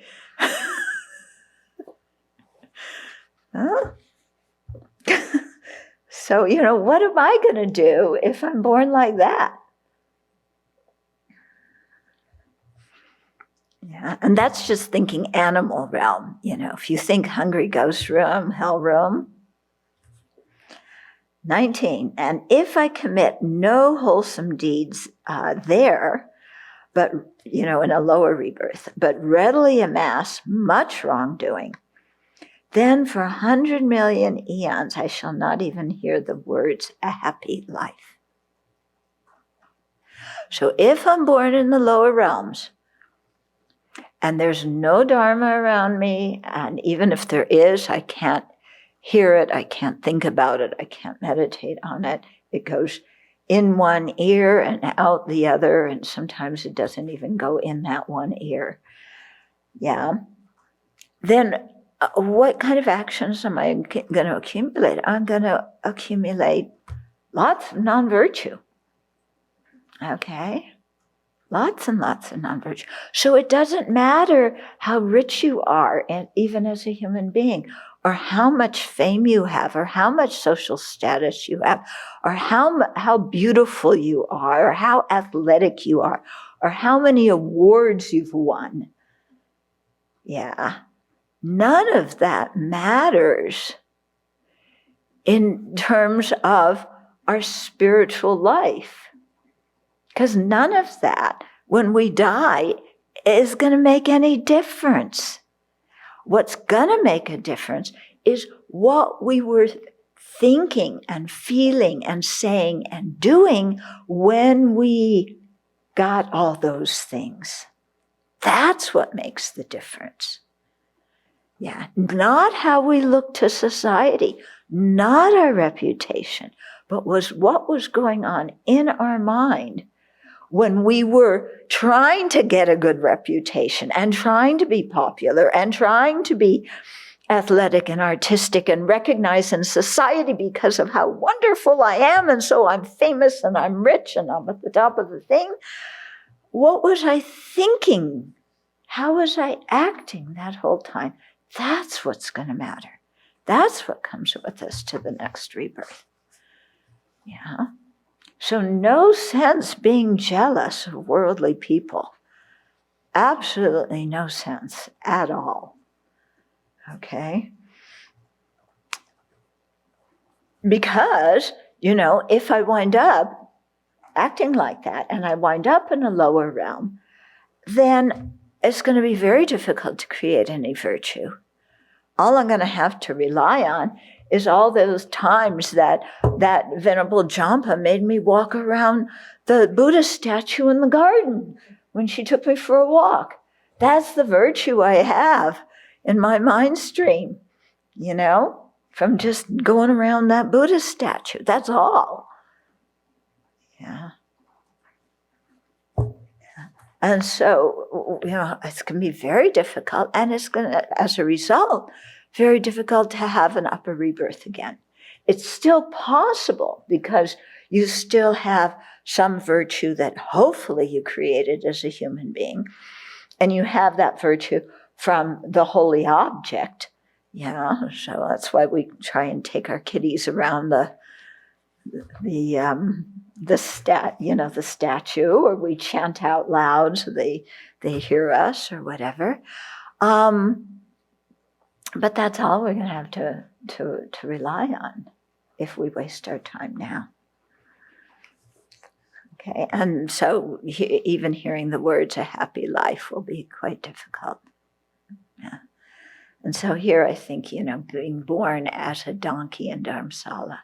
Huh? So, what am I going to do if I'm born like that? Yeah, and that's just thinking animal realm. If you think hungry ghost room, hell room. 19, and if I commit no wholesome deeds there, but, in a lower rebirth, but readily amass much wrongdoing, then for 100 million eons I shall not even hear the words a happy life. So if I'm born in the lower realms, and there's no Dharma around me, and even if there is, I can't hear it, I can't think about it, I can't meditate on it. It goes in one ear and out the other, and sometimes it doesn't even go in that one ear. Yeah. Then what kind of actions am I going to accumulate? I'm going to accumulate lots of non-virtue. Okay? Lots and lots of non-virtue. So it doesn't matter how rich you are, and even as a human being, or how much fame you have, or how much social status you have, or how beautiful you are, or how athletic you are, or how many awards you've won. Yeah. None of that matters in terms of our spiritual life. Because none of that, when we die, is going to make any difference. What's going to make a difference is what we were thinking and feeling and saying and doing when we got all those things. That's what makes the difference. Yeah, not how we look to society, not our reputation, but what was going on in our mind when we were trying to get a good reputation and trying to be popular and trying to be athletic and artistic and recognized in society because of how wonderful I am, and so I'm famous and I'm rich and I'm at the top of the thing. What was I thinking? How was I acting that whole time? That's what's going to matter. That's what comes with us to the next rebirth. Yeah. So no sense being jealous of worldly people. Absolutely no sense at all. Okay? Because, if I wind up acting like that and I wind up in a lower realm, then it's going to be very difficult to create any virtue. All I'm going to have to rely on is all those times that Venerable Jampa made me walk around the Buddha statue in the garden when she took me for a walk. That's the virtue I have in my mind stream, from just going around that Buddha statue. That's all. Yeah. And so, it's going to be very difficult, and it's going to, as a result, very difficult to have an upper rebirth again. It's still possible because you still have some virtue that hopefully you created as a human being, and you have that virtue from the holy object. Yeah, so that's why we try and take our kiddies around the statue, or we chant out loud so they hear us or whatever. But that's all we're going to have to rely on if we waste our time now. Okay, and so even hearing the words "a happy life" will be quite difficult. Yeah. And so here I think, being born as a donkey in Dharamsala.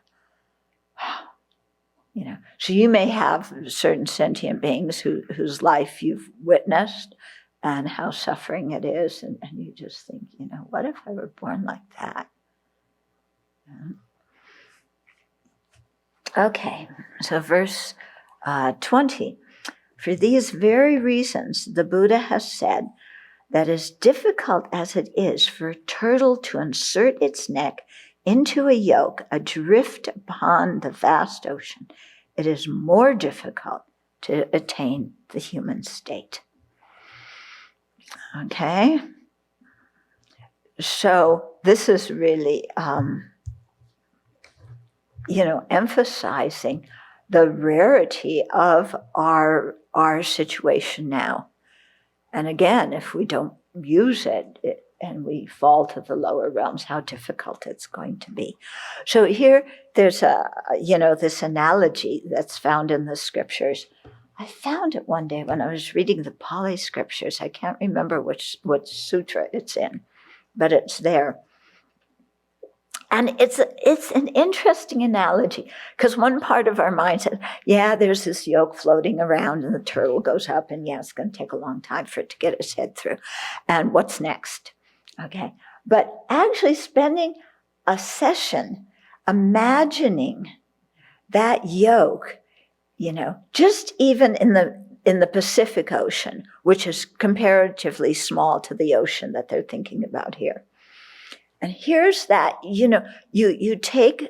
So you may have certain sentient beings whose life you've witnessed and how suffering it is, and you just think, what if I were born like that? Yeah. Okay, so verse 20. For these very reasons, the Buddha has said that as difficult as it is for a turtle to insert its neck into a yoke adrift upon the vast ocean, it is more difficult to attain the human state. Okay? So this is really, emphasizing the rarity of our situation now. And again, if we don't use it, and we fall to the lower realms, how difficult it's going to be. So here there's this analogy that's found in the scriptures. I found it one day when I was reading the Pali scriptures. I can't remember which sutra it's in, but it's there. And it's an interesting analogy, because one part of our mind says, yeah, there's this yolk floating around and the turtle goes up, and yeah, it's going to take a long time for it to get its head through. And what's next? Okay. But actually spending a session imagining that yolk, just even in the Pacific Ocean, which is comparatively small to the ocean that they're thinking about here. And here's that, you take,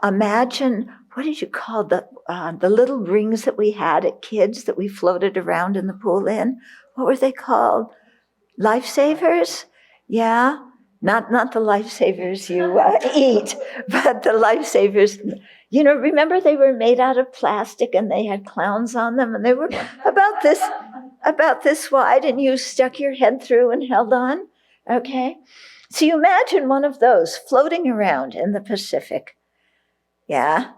imagine, what did you call the little rings that we had at kids that we floated around in the pool in? What were they called? Lifesavers? Yeah. Not the lifesavers you eat, but the lifesavers. Remember they were made out of plastic and they had clowns on them, and they were about this wide, and you stuck your head through and held on. Okay. So you imagine one of those floating around in the Pacific, yeah,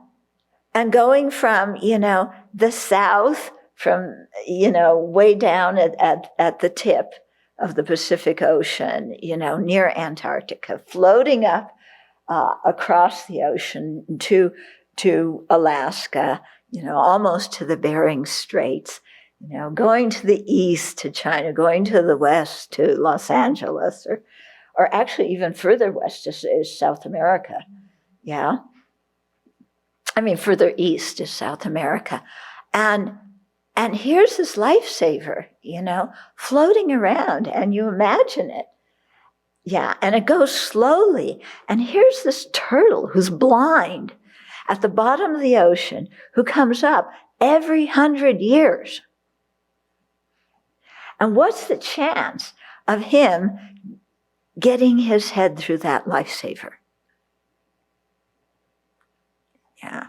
and going from, the south, from, way down at the tip of the Pacific Ocean, near Antarctica, floating up across the ocean to Alaska, almost to the Bering Straits, going to the east to China, going to the west to Los Angeles, or actually even further west is South America, yeah? I mean, further east is South America. And here's this lifesaver, floating around, and you imagine it. Yeah, and it goes slowly. And here's this turtle who's blind at the bottom of the ocean, who comes up every 100 years. And what's the chance of him getting his head through that lifesaver? Yeah.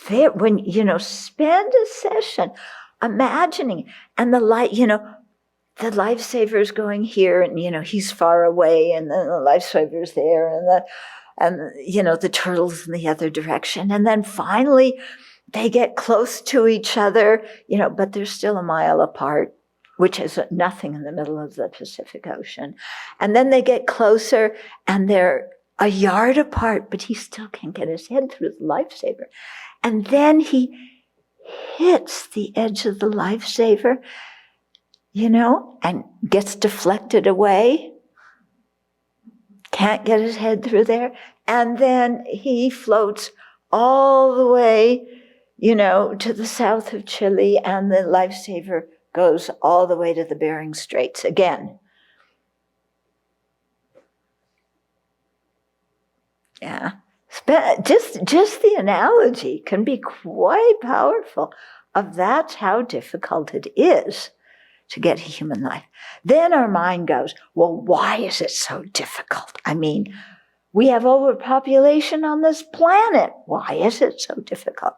When, spend a session imagining, and the light, the lifesaver's going here, and, he's far away, and then the lifesaver's there, and the turtle's in the other direction. And then finally they get close to each other, but they're still a mile apart, which is nothing in the middle of the Pacific Ocean. And then they get closer, and they're a yard apart, but he still can't get his head through the lifesaver. And then he hits the edge of the lifesaver, and gets deflected away. Can't get his head through there. And then he floats all the way, to the south of Chile, and the lifesaver goes all the way to the Bering Straits again. Yeah. Just the analogy can be quite powerful of that's how difficult it is to get a human life. Then our mind goes, well, why is it so difficult? I mean, we have overpopulation on this planet. Why is it so difficult?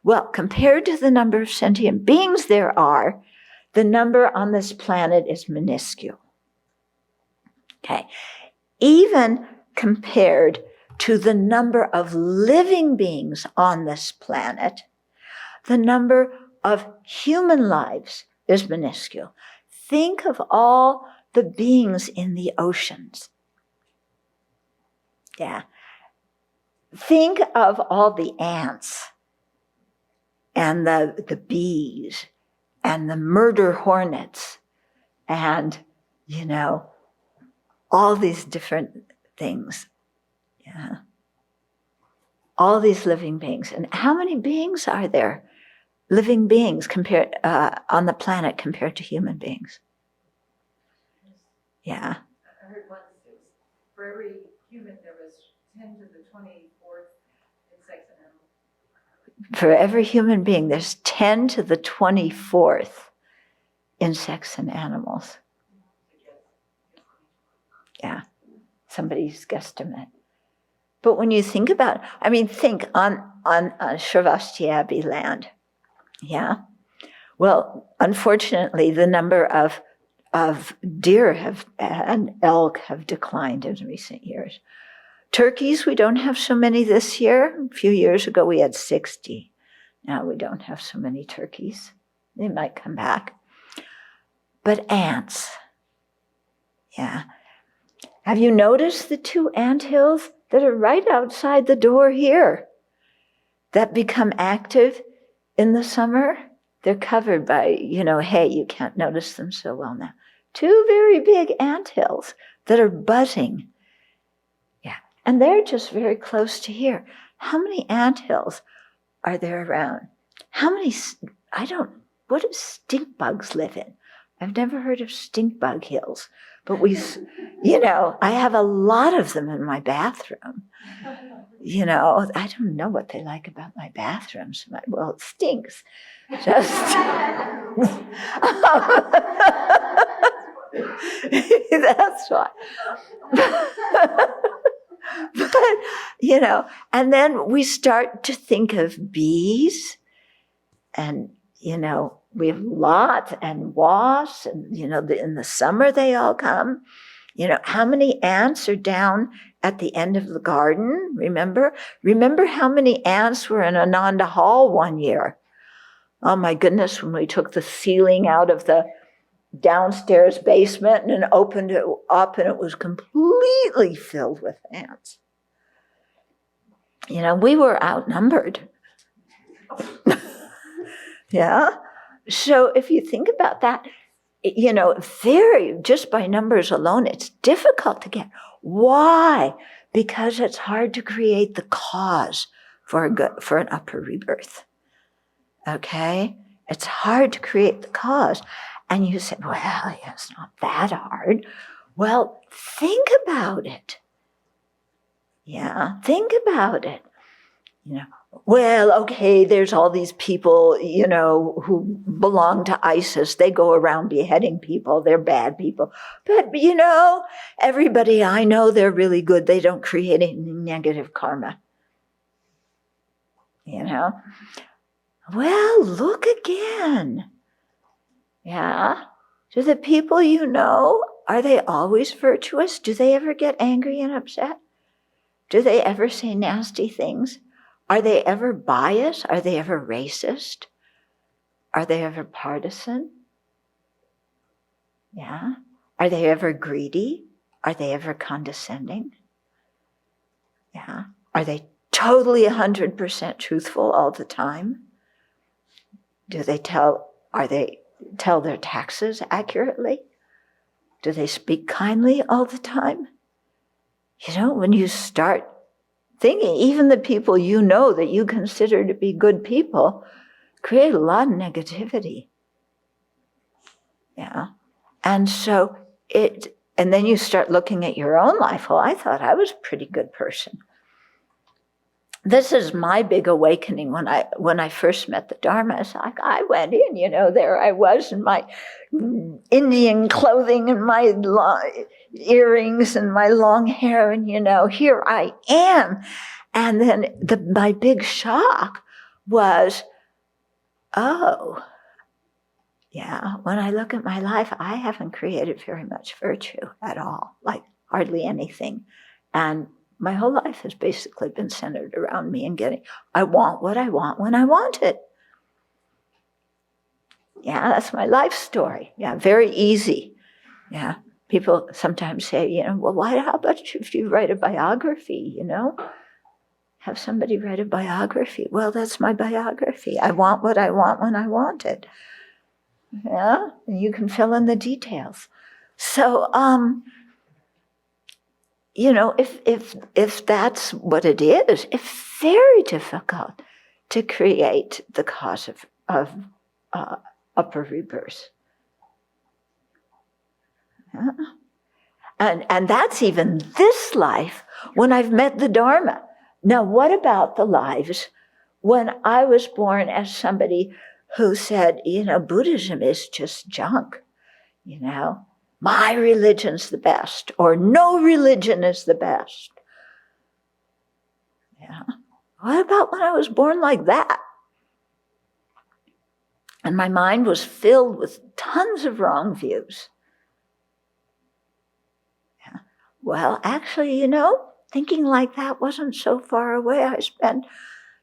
Well, compared to the number of sentient beings there are, the number on this planet is minuscule. Okay. Even compared to the number of living beings on this planet, the number of human lives is minuscule. Think of all the beings in the oceans. Yeah. Think of all the ants and the bees and the murder hornets and, all these different things. Yeah. All these living beings. And how many beings are there? Living beings compared on the planet compared to human beings. Yeah. I heard once it was for every human there was 10 to the 24th in sex and animals. For every human being, there's 10 to the 24th insects and animals. Yeah, somebody's guesstimate. But when you think about it, think on Sravasti Abbey land. Yeah. Well, unfortunately, the number of of deer and elk have declined in recent years. Turkeys, we don't have so many this year. A few years ago, we had 60. Now we don't have so many turkeys. They might come back. But ants, yeah. Have you noticed the 2 anthills that are right outside the door here that become active in the summer? They're covered by, hay. You can't notice them so well now. 2 very big anthills that are buzzing. Yeah, and they're just very close to here. How many anthills are there around? How many, what do stink bugs live in? I've never heard of stink bug hills, but I have a lot of them in my bathroom. I don't know what they like about my bathrooms. Well, it stinks. Just that's why. But, and then we start to think of bees and, we have lots and wasps and, in the summer they all come. How many ants are down at the end of the garden? Remember how many ants were in Ananda Hall one year? Oh my goodness, when we took the ceiling out of the downstairs basement and opened it up and it was completely filled with ants. We were outnumbered. Yeah. So if you think about that, just by numbers alone, it's difficult to get. Why? Because it's hard to create the cause for an upper rebirth. Okay? It's hard to create the cause. And you say, well, yeah, it's not that hard. Well, think about it. Yeah, think about it. Well, okay, there's all these people, who belong to ISIS. They go around beheading people. They're bad people. But, everybody I know, they're really good. They don't create any negative karma. Well, look again. Yeah. Do the people are they always virtuous? Do they ever get angry and upset? Do they ever say nasty things? Are they ever biased? Are they ever racist? Are they ever partisan? Yeah. Are they ever greedy? Are they ever condescending? Yeah. Are they totally 100% truthful all the time? Do they tell their taxes accurately? Do they speak kindly all the time? When you start thinking, even the people that you consider to be good people create a lot of negativity. Yeah. And so and then you start looking at your own life. Well, I thought I was a pretty good person. This is my big awakening when I first met the Dharma. It's like I went in, there I was in my Indian clothing and my earrings and my long hair, and here I am. And then my big shock was, oh, yeah, when I look at my life, I haven't created very much virtue at all, like hardly anything. And my whole life has basically been centered around me and I want what I want when I want it. Yeah, that's my life story. Yeah, very easy. Yeah, people sometimes say, well, how about if you write a biography, Have somebody write a biography. Well, that's my biography. I want what I want when I want it. Yeah, and you can fill in the details. So, if that's what it is, it's very difficult to create the cause of upper rebirth. Yeah. And that's even this life when I've met the Dharma. Now, what about the lives when I was born as somebody who said, Buddhism is just junk, my religion's the best, or no religion is the best. Yeah. What about when I was born like that? And my mind was filled with tons of wrong views. well, actually, thinking like that wasn't so far away. I spent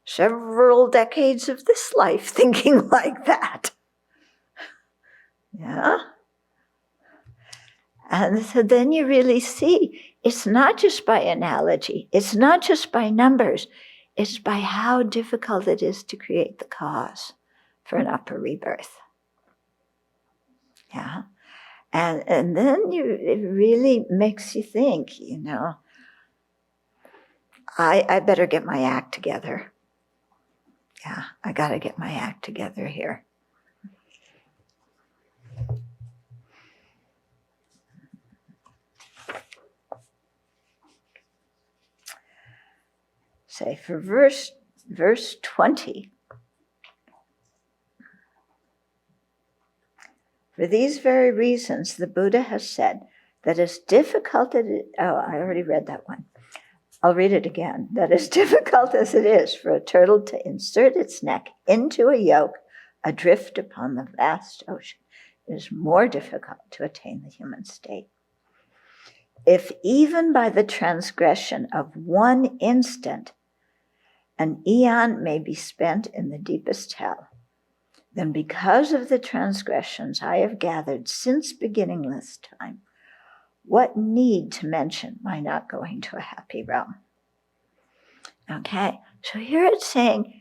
several decades of this life thinking like that. Yeah. And so then you really see it's not just by analogy, it's not just by numbers, it's by how difficult it is to create the cause for an upper rebirth. Yeah. And then it really makes you think, I better get my act together. Yeah, I got to get my act together here. Say for verse 20. For these very reasons, the Buddha has said that as difficult as it, I already read that one. I'll read it again. That as difficult as it is for a turtle to insert its neck into a yoke adrift upon the vast ocean, it is more difficult to attain the human state. If even by the transgression of one instant, an eon may be spent in the deepest hell, then because of the transgressions I have gathered since beginningless time, what need to mention my not going to a happy realm? Okay, so here it's saying,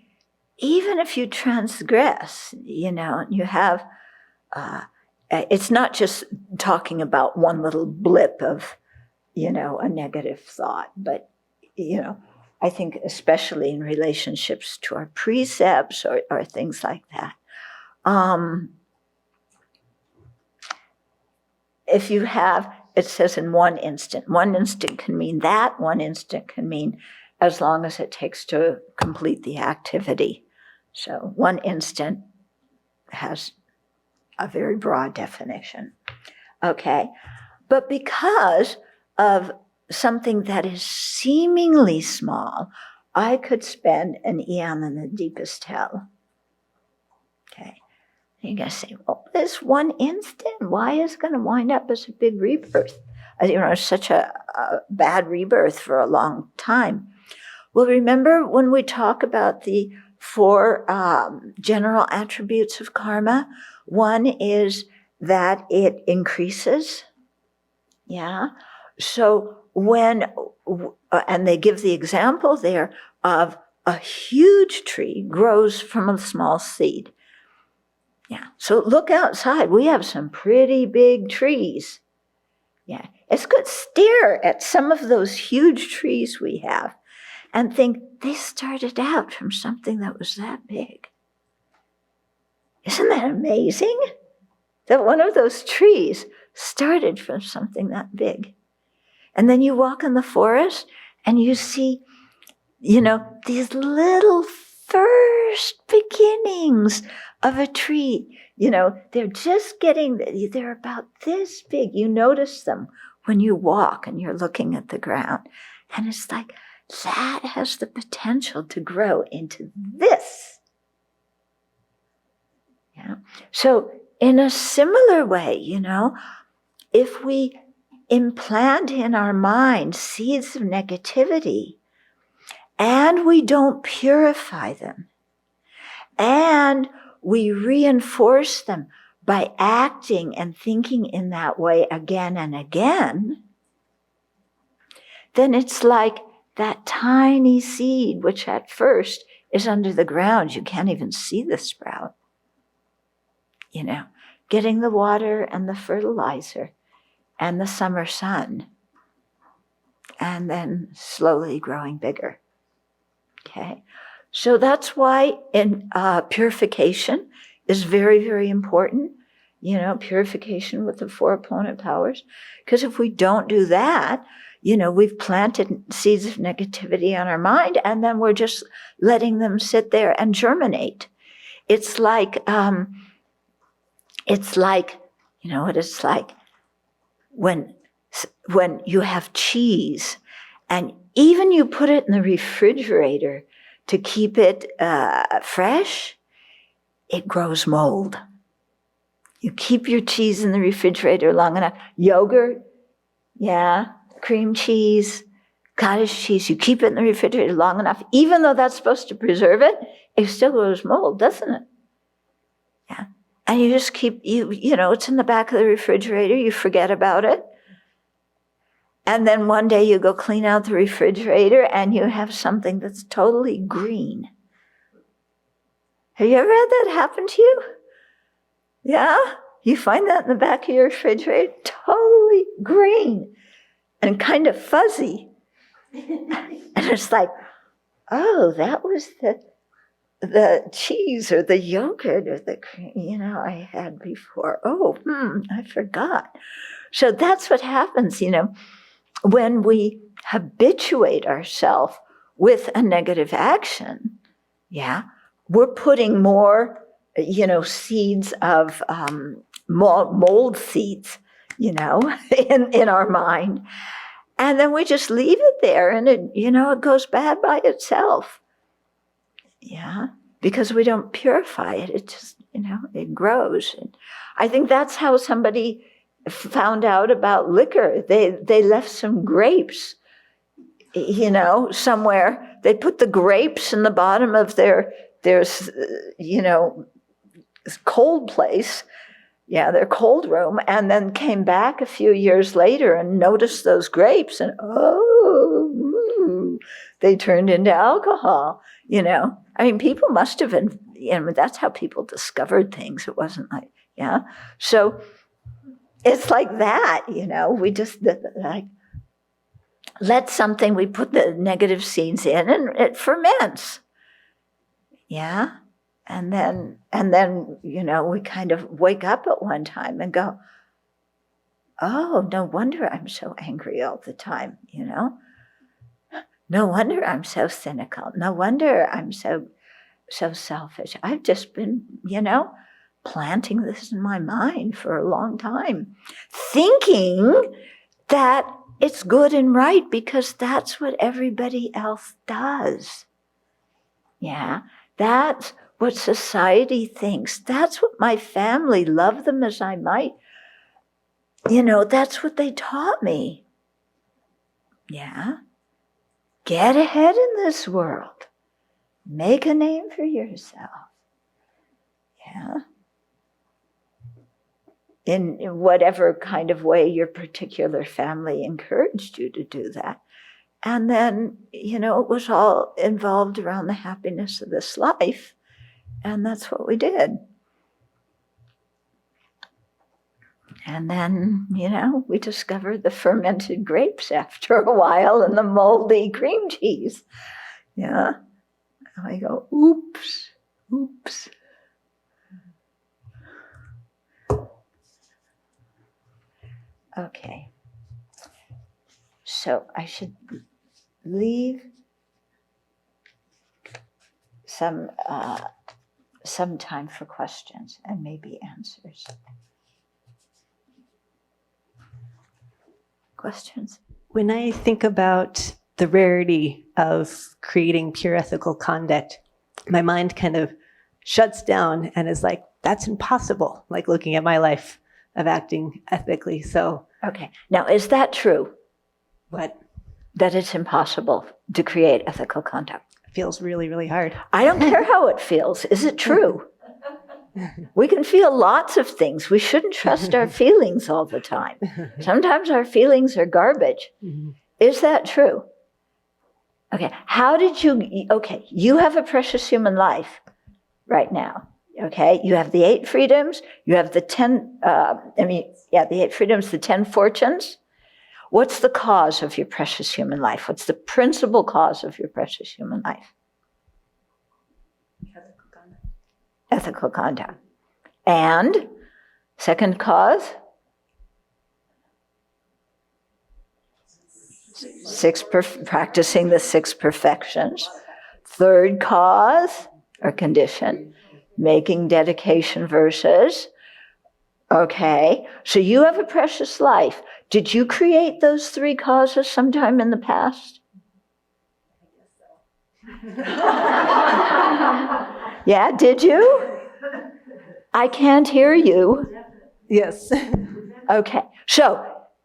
even if you transgress, you have, it's not just talking about one little blip of, a negative thought, but, I think especially in relationships to our precepts or things like that. If you have, it says in one instant can mean that, one instant can mean as long as it takes to complete the activity. So one instant has a very broad definition. Okay, but because of something that is seemingly small, I could spend an eon in the deepest hell. Okay. You're going to say, well, this one instant, why is it going to wind up as a big rebirth? Such a bad rebirth for a long time. Well, remember when we talk about the 4 general attributes of karma? One is that it increases. Yeah. So and they give the example there of a huge tree grows from a small seed. Yeah. So look outside. We have some pretty big trees. Yeah. It's good. Stare at some of those huge trees we have and think they started out from something that was that big. Isn't that amazing? That one of those trees started from something that big. And then you walk in the forest and you see, these little first beginnings of a tree. They're just they're about this big. You notice them when you walk and you're looking at the ground. And it's like, that has the potential to grow into this. Yeah. So in a similar way, if we implant in our mind seeds of negativity and we don't purify them and we reinforce them by acting and thinking in that way again and again, then it's like that tiny seed, which at first is under the ground. You can't even see the sprout. Getting the water and the fertilizer and the summer sun, and then slowly growing bigger. Okay, so that's why in purification is very, very important. Purification with the 4 opponent powers, because if we don't do that, we've planted seeds of negativity on our mind, and then we're just letting them sit there and germinate. It's like, what it's like when you have cheese and even you put it in the refrigerator to keep it fresh, it grows mold. You keep your cheese in the refrigerator long enough. Yogurt, yeah, cream cheese, cottage cheese, you keep it in the refrigerator long enough, even though that's supposed to preserve it, it still goes mold, doesn't it? Yeah. And you just keep, you know, it's in the back of the refrigerator, you forget about it. And then one day you go clean out the refrigerator and you have something that's totally green. Have you ever had that happen to you? Yeah? You find that in the back of your refrigerator, totally green and kind of fuzzy. And it's like, oh, that was the cheese or the yogurt or the cream, you know, I had before. Oh, I forgot. So that's what happens, you know, when we habituate ourselves with a negative action. Yeah, we're putting more, you know, seeds of mold seeds, you know, in our mind. And then we just leave it there and it, you know, it goes bad by itself. Yeah, because we don't purify it. It just, you know, it grows. And I think that's how somebody found out about liquor. They left some grapes, you know, somewhere. They put the grapes in the bottom of their you know, cold place. Yeah, their cold room, and then came back a few years later and noticed those grapes, and they turned into alcohol, you know. I mean, people must have been, you know, that's how people discovered things. It wasn't like, yeah. So it's like that, you know, we just like let something, we put the negative seeds in and it ferments. Yeah. And then, you know, we kind of wake up at one time and go, oh, no wonder I'm so angry all the time, you know? No wonder I'm so cynical. No wonder I'm so selfish. I've just been, you know, planting this in my mind for a long time, thinking that it's good and right because that's what everybody else does. Yeah, that's what society thinks. That's what my family, love them as I might, you know, that's what they taught me. Yeah. Get ahead in this world. Make a name for yourself. Yeah. In whatever kind of way your particular family encouraged you to do that. And then, you know, it was all involved around the happiness of this life. And that's what we did. And then, you know, we discovered the fermented grapes after a while and the moldy cream cheese. Yeah. And I go, oops. Okay. So I should leave some time for questions and maybe answers. Questions? When I think about the rarity of creating pure ethical conduct, my mind kind of shuts down and is like, that's impossible, like looking at my life of acting ethically. So, okay. Now, is that true? What? That it's impossible to create ethical conduct? It feels really, really hard. I don't care how it feels. Is it true? We can feel lots of things. We shouldn't trust our feelings all the time. Sometimes our feelings are garbage. Mm-hmm. Is that true? Okay. How did you, okay, you have a precious human life right now. Okay. You have the 8 freedoms. You have the 10, the 8 freedoms, the 10 fortunes. What's the cause of your precious human life? What's the principal cause of your precious human life? Ethical conduct. And second cause? Practicing the 6 perfections. Third cause or condition, making dedication verses. Okay, so you have a precious life. Did you create those 3 causes sometime in the past? Yeah, did you? I can't hear you. Yes. Okay, so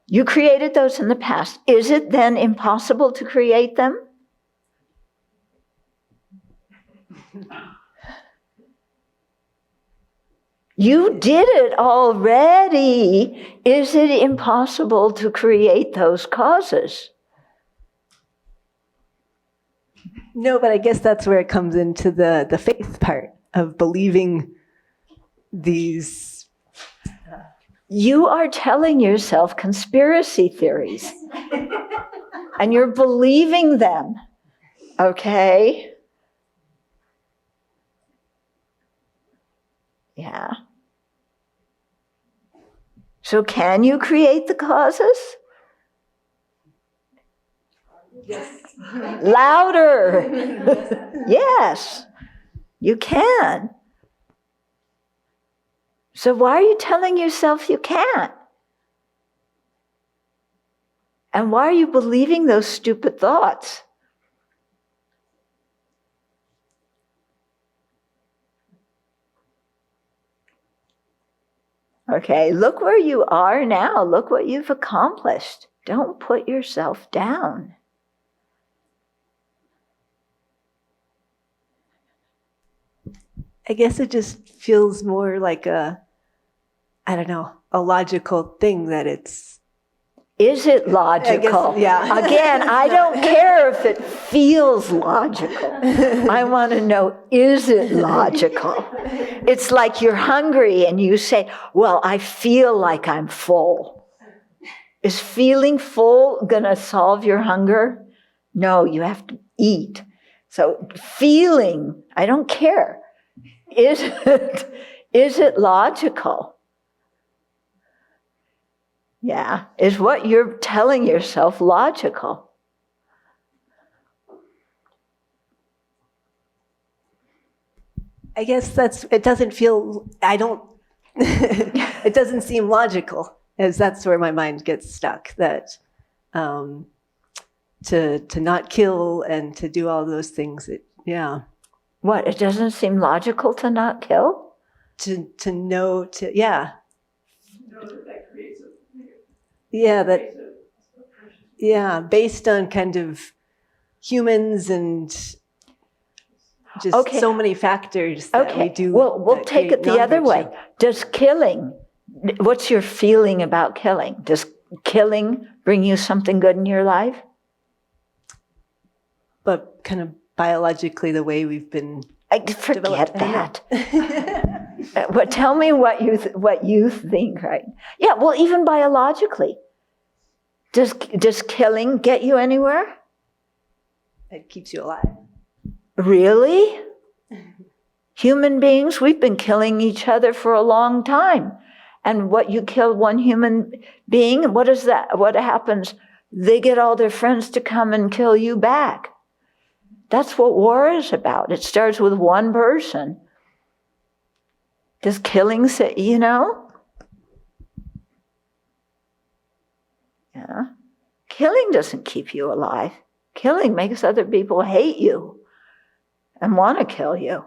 You created those in the past. Is it then impossible to create them? You did it already. Is it impossible to create those causes? No, but I guess that's where it comes into the faith part of believing these. You are telling yourself conspiracy theories. And you're believing them. Okay? Yeah. So can you create the causes? Yes. Louder. Yes, you can. So why are you telling yourself you can't? And why are you believing those stupid thoughts? Okay, look where you are now. Look what you've accomplished. Don't put yourself down. I guess it just feels more like a logical thing that it's. Is it logical? I guess, yeah. Again, I don't care if it feels logical. I want to know, is it logical? It's like you're hungry and you say, well, I feel like I'm full. Is feeling full going to solve your hunger? No, you have to eat. So feeling, I don't care. Is it logical? Yeah. Is what you're telling yourself logical? I guess it doesn't feel, it doesn't seem logical, as that's where my mind gets stuck, that to not kill and to do all those things, yeah. What, it doesn't seem logical to not kill? To know, yeah. Know that creates a Yeah, yeah, based on kind of humans and just so many factors that we do. Well, we'll take it the other way. Does killing, what's your feeling about killing? Does killing bring you something good in your life? But kind of biologically, the way we've been. Forget that. But tell me what you think, right? Yeah, well, even biologically, does killing get you anywhere? It keeps you alive. Really? Human beings, we've been killing each other for a long time. And what you kill one human being, what is that? What happens? They get all their friends to come and kill you back. That's what war is about. It starts with one person. Does killing say, Yeah. Killing doesn't keep you alive. Killing makes other people hate you and want to kill you.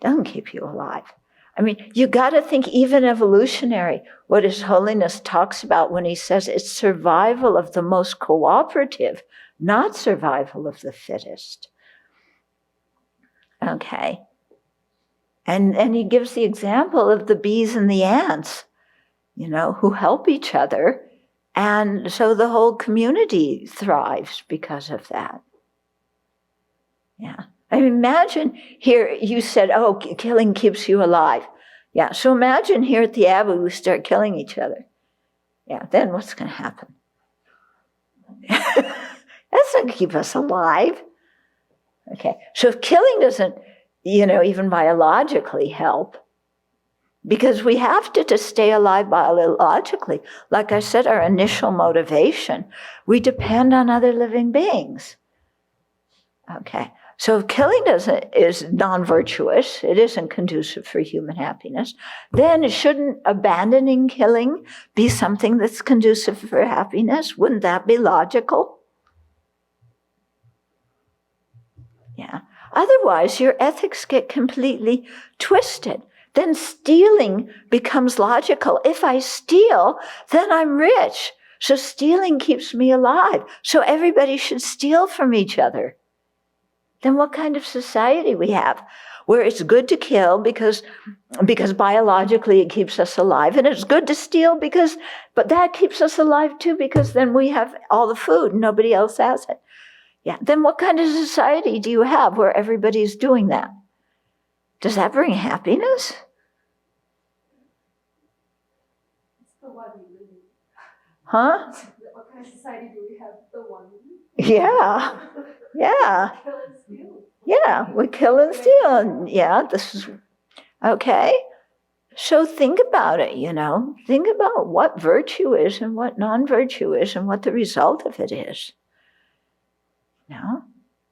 Doesn't keep you alive. I mean, you got to think even evolutionary, what His Holiness talks about when he says it's survival of the most cooperative, not survival of the fittest. Okay. And he gives the example of the bees and the ants, who help each other. And so the whole community thrives because of that. Yeah. I mean, imagine here, you said, killing keeps you alive. Yeah, so imagine here at the Abbey, we start killing each other. Yeah, then what's going to happen? That's not going to keep us alive. Okay, so if killing doesn't, even biologically help, because we have to stay alive biologically. Like I said, our initial motivation, we depend on other living beings. Okay, so if killing is non-virtuous, it isn't conducive for human happiness, then shouldn't abandoning killing be something that's conducive for happiness? Wouldn't that be logical? Yeah. Otherwise, your ethics get completely twisted. then stealing becomes logical. If I steal, then I'm rich. So stealing keeps me alive. So everybody should steal from each other. Then what kind of society we have? Where it's good to kill because biologically it keeps us alive, and it's good to steal but that keeps us alive too, because then we have all the food and nobody else has it. Yeah. Then what kind of society do you have where everybody's doing that? Does that bring happiness? It's the one we live in. Huh? What kind of society do we have? The one we live Yeah. Yeah. in. Kill and steal. Yeah. We kill and steal. And yeah, this is okay. So think about it, Think about what virtue is and what non-virtue is and what the result of it is.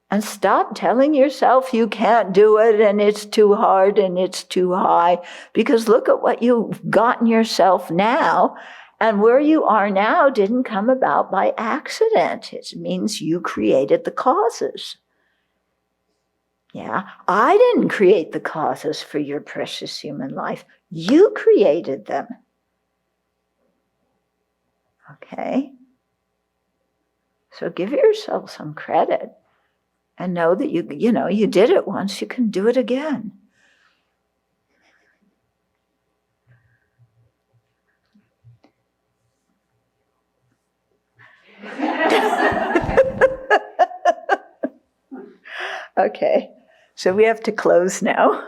And stop telling yourself you can't do it and it's too hard and it's too high, because look at what you've gotten yourself now, and where you are now didn't come about by accident. It means you created the causes. Yeah, I didn't create the causes for your precious human life. You created them. Okay? So give yourself some credit and know that you did it once, you can do it again. Okay, so we have to close now.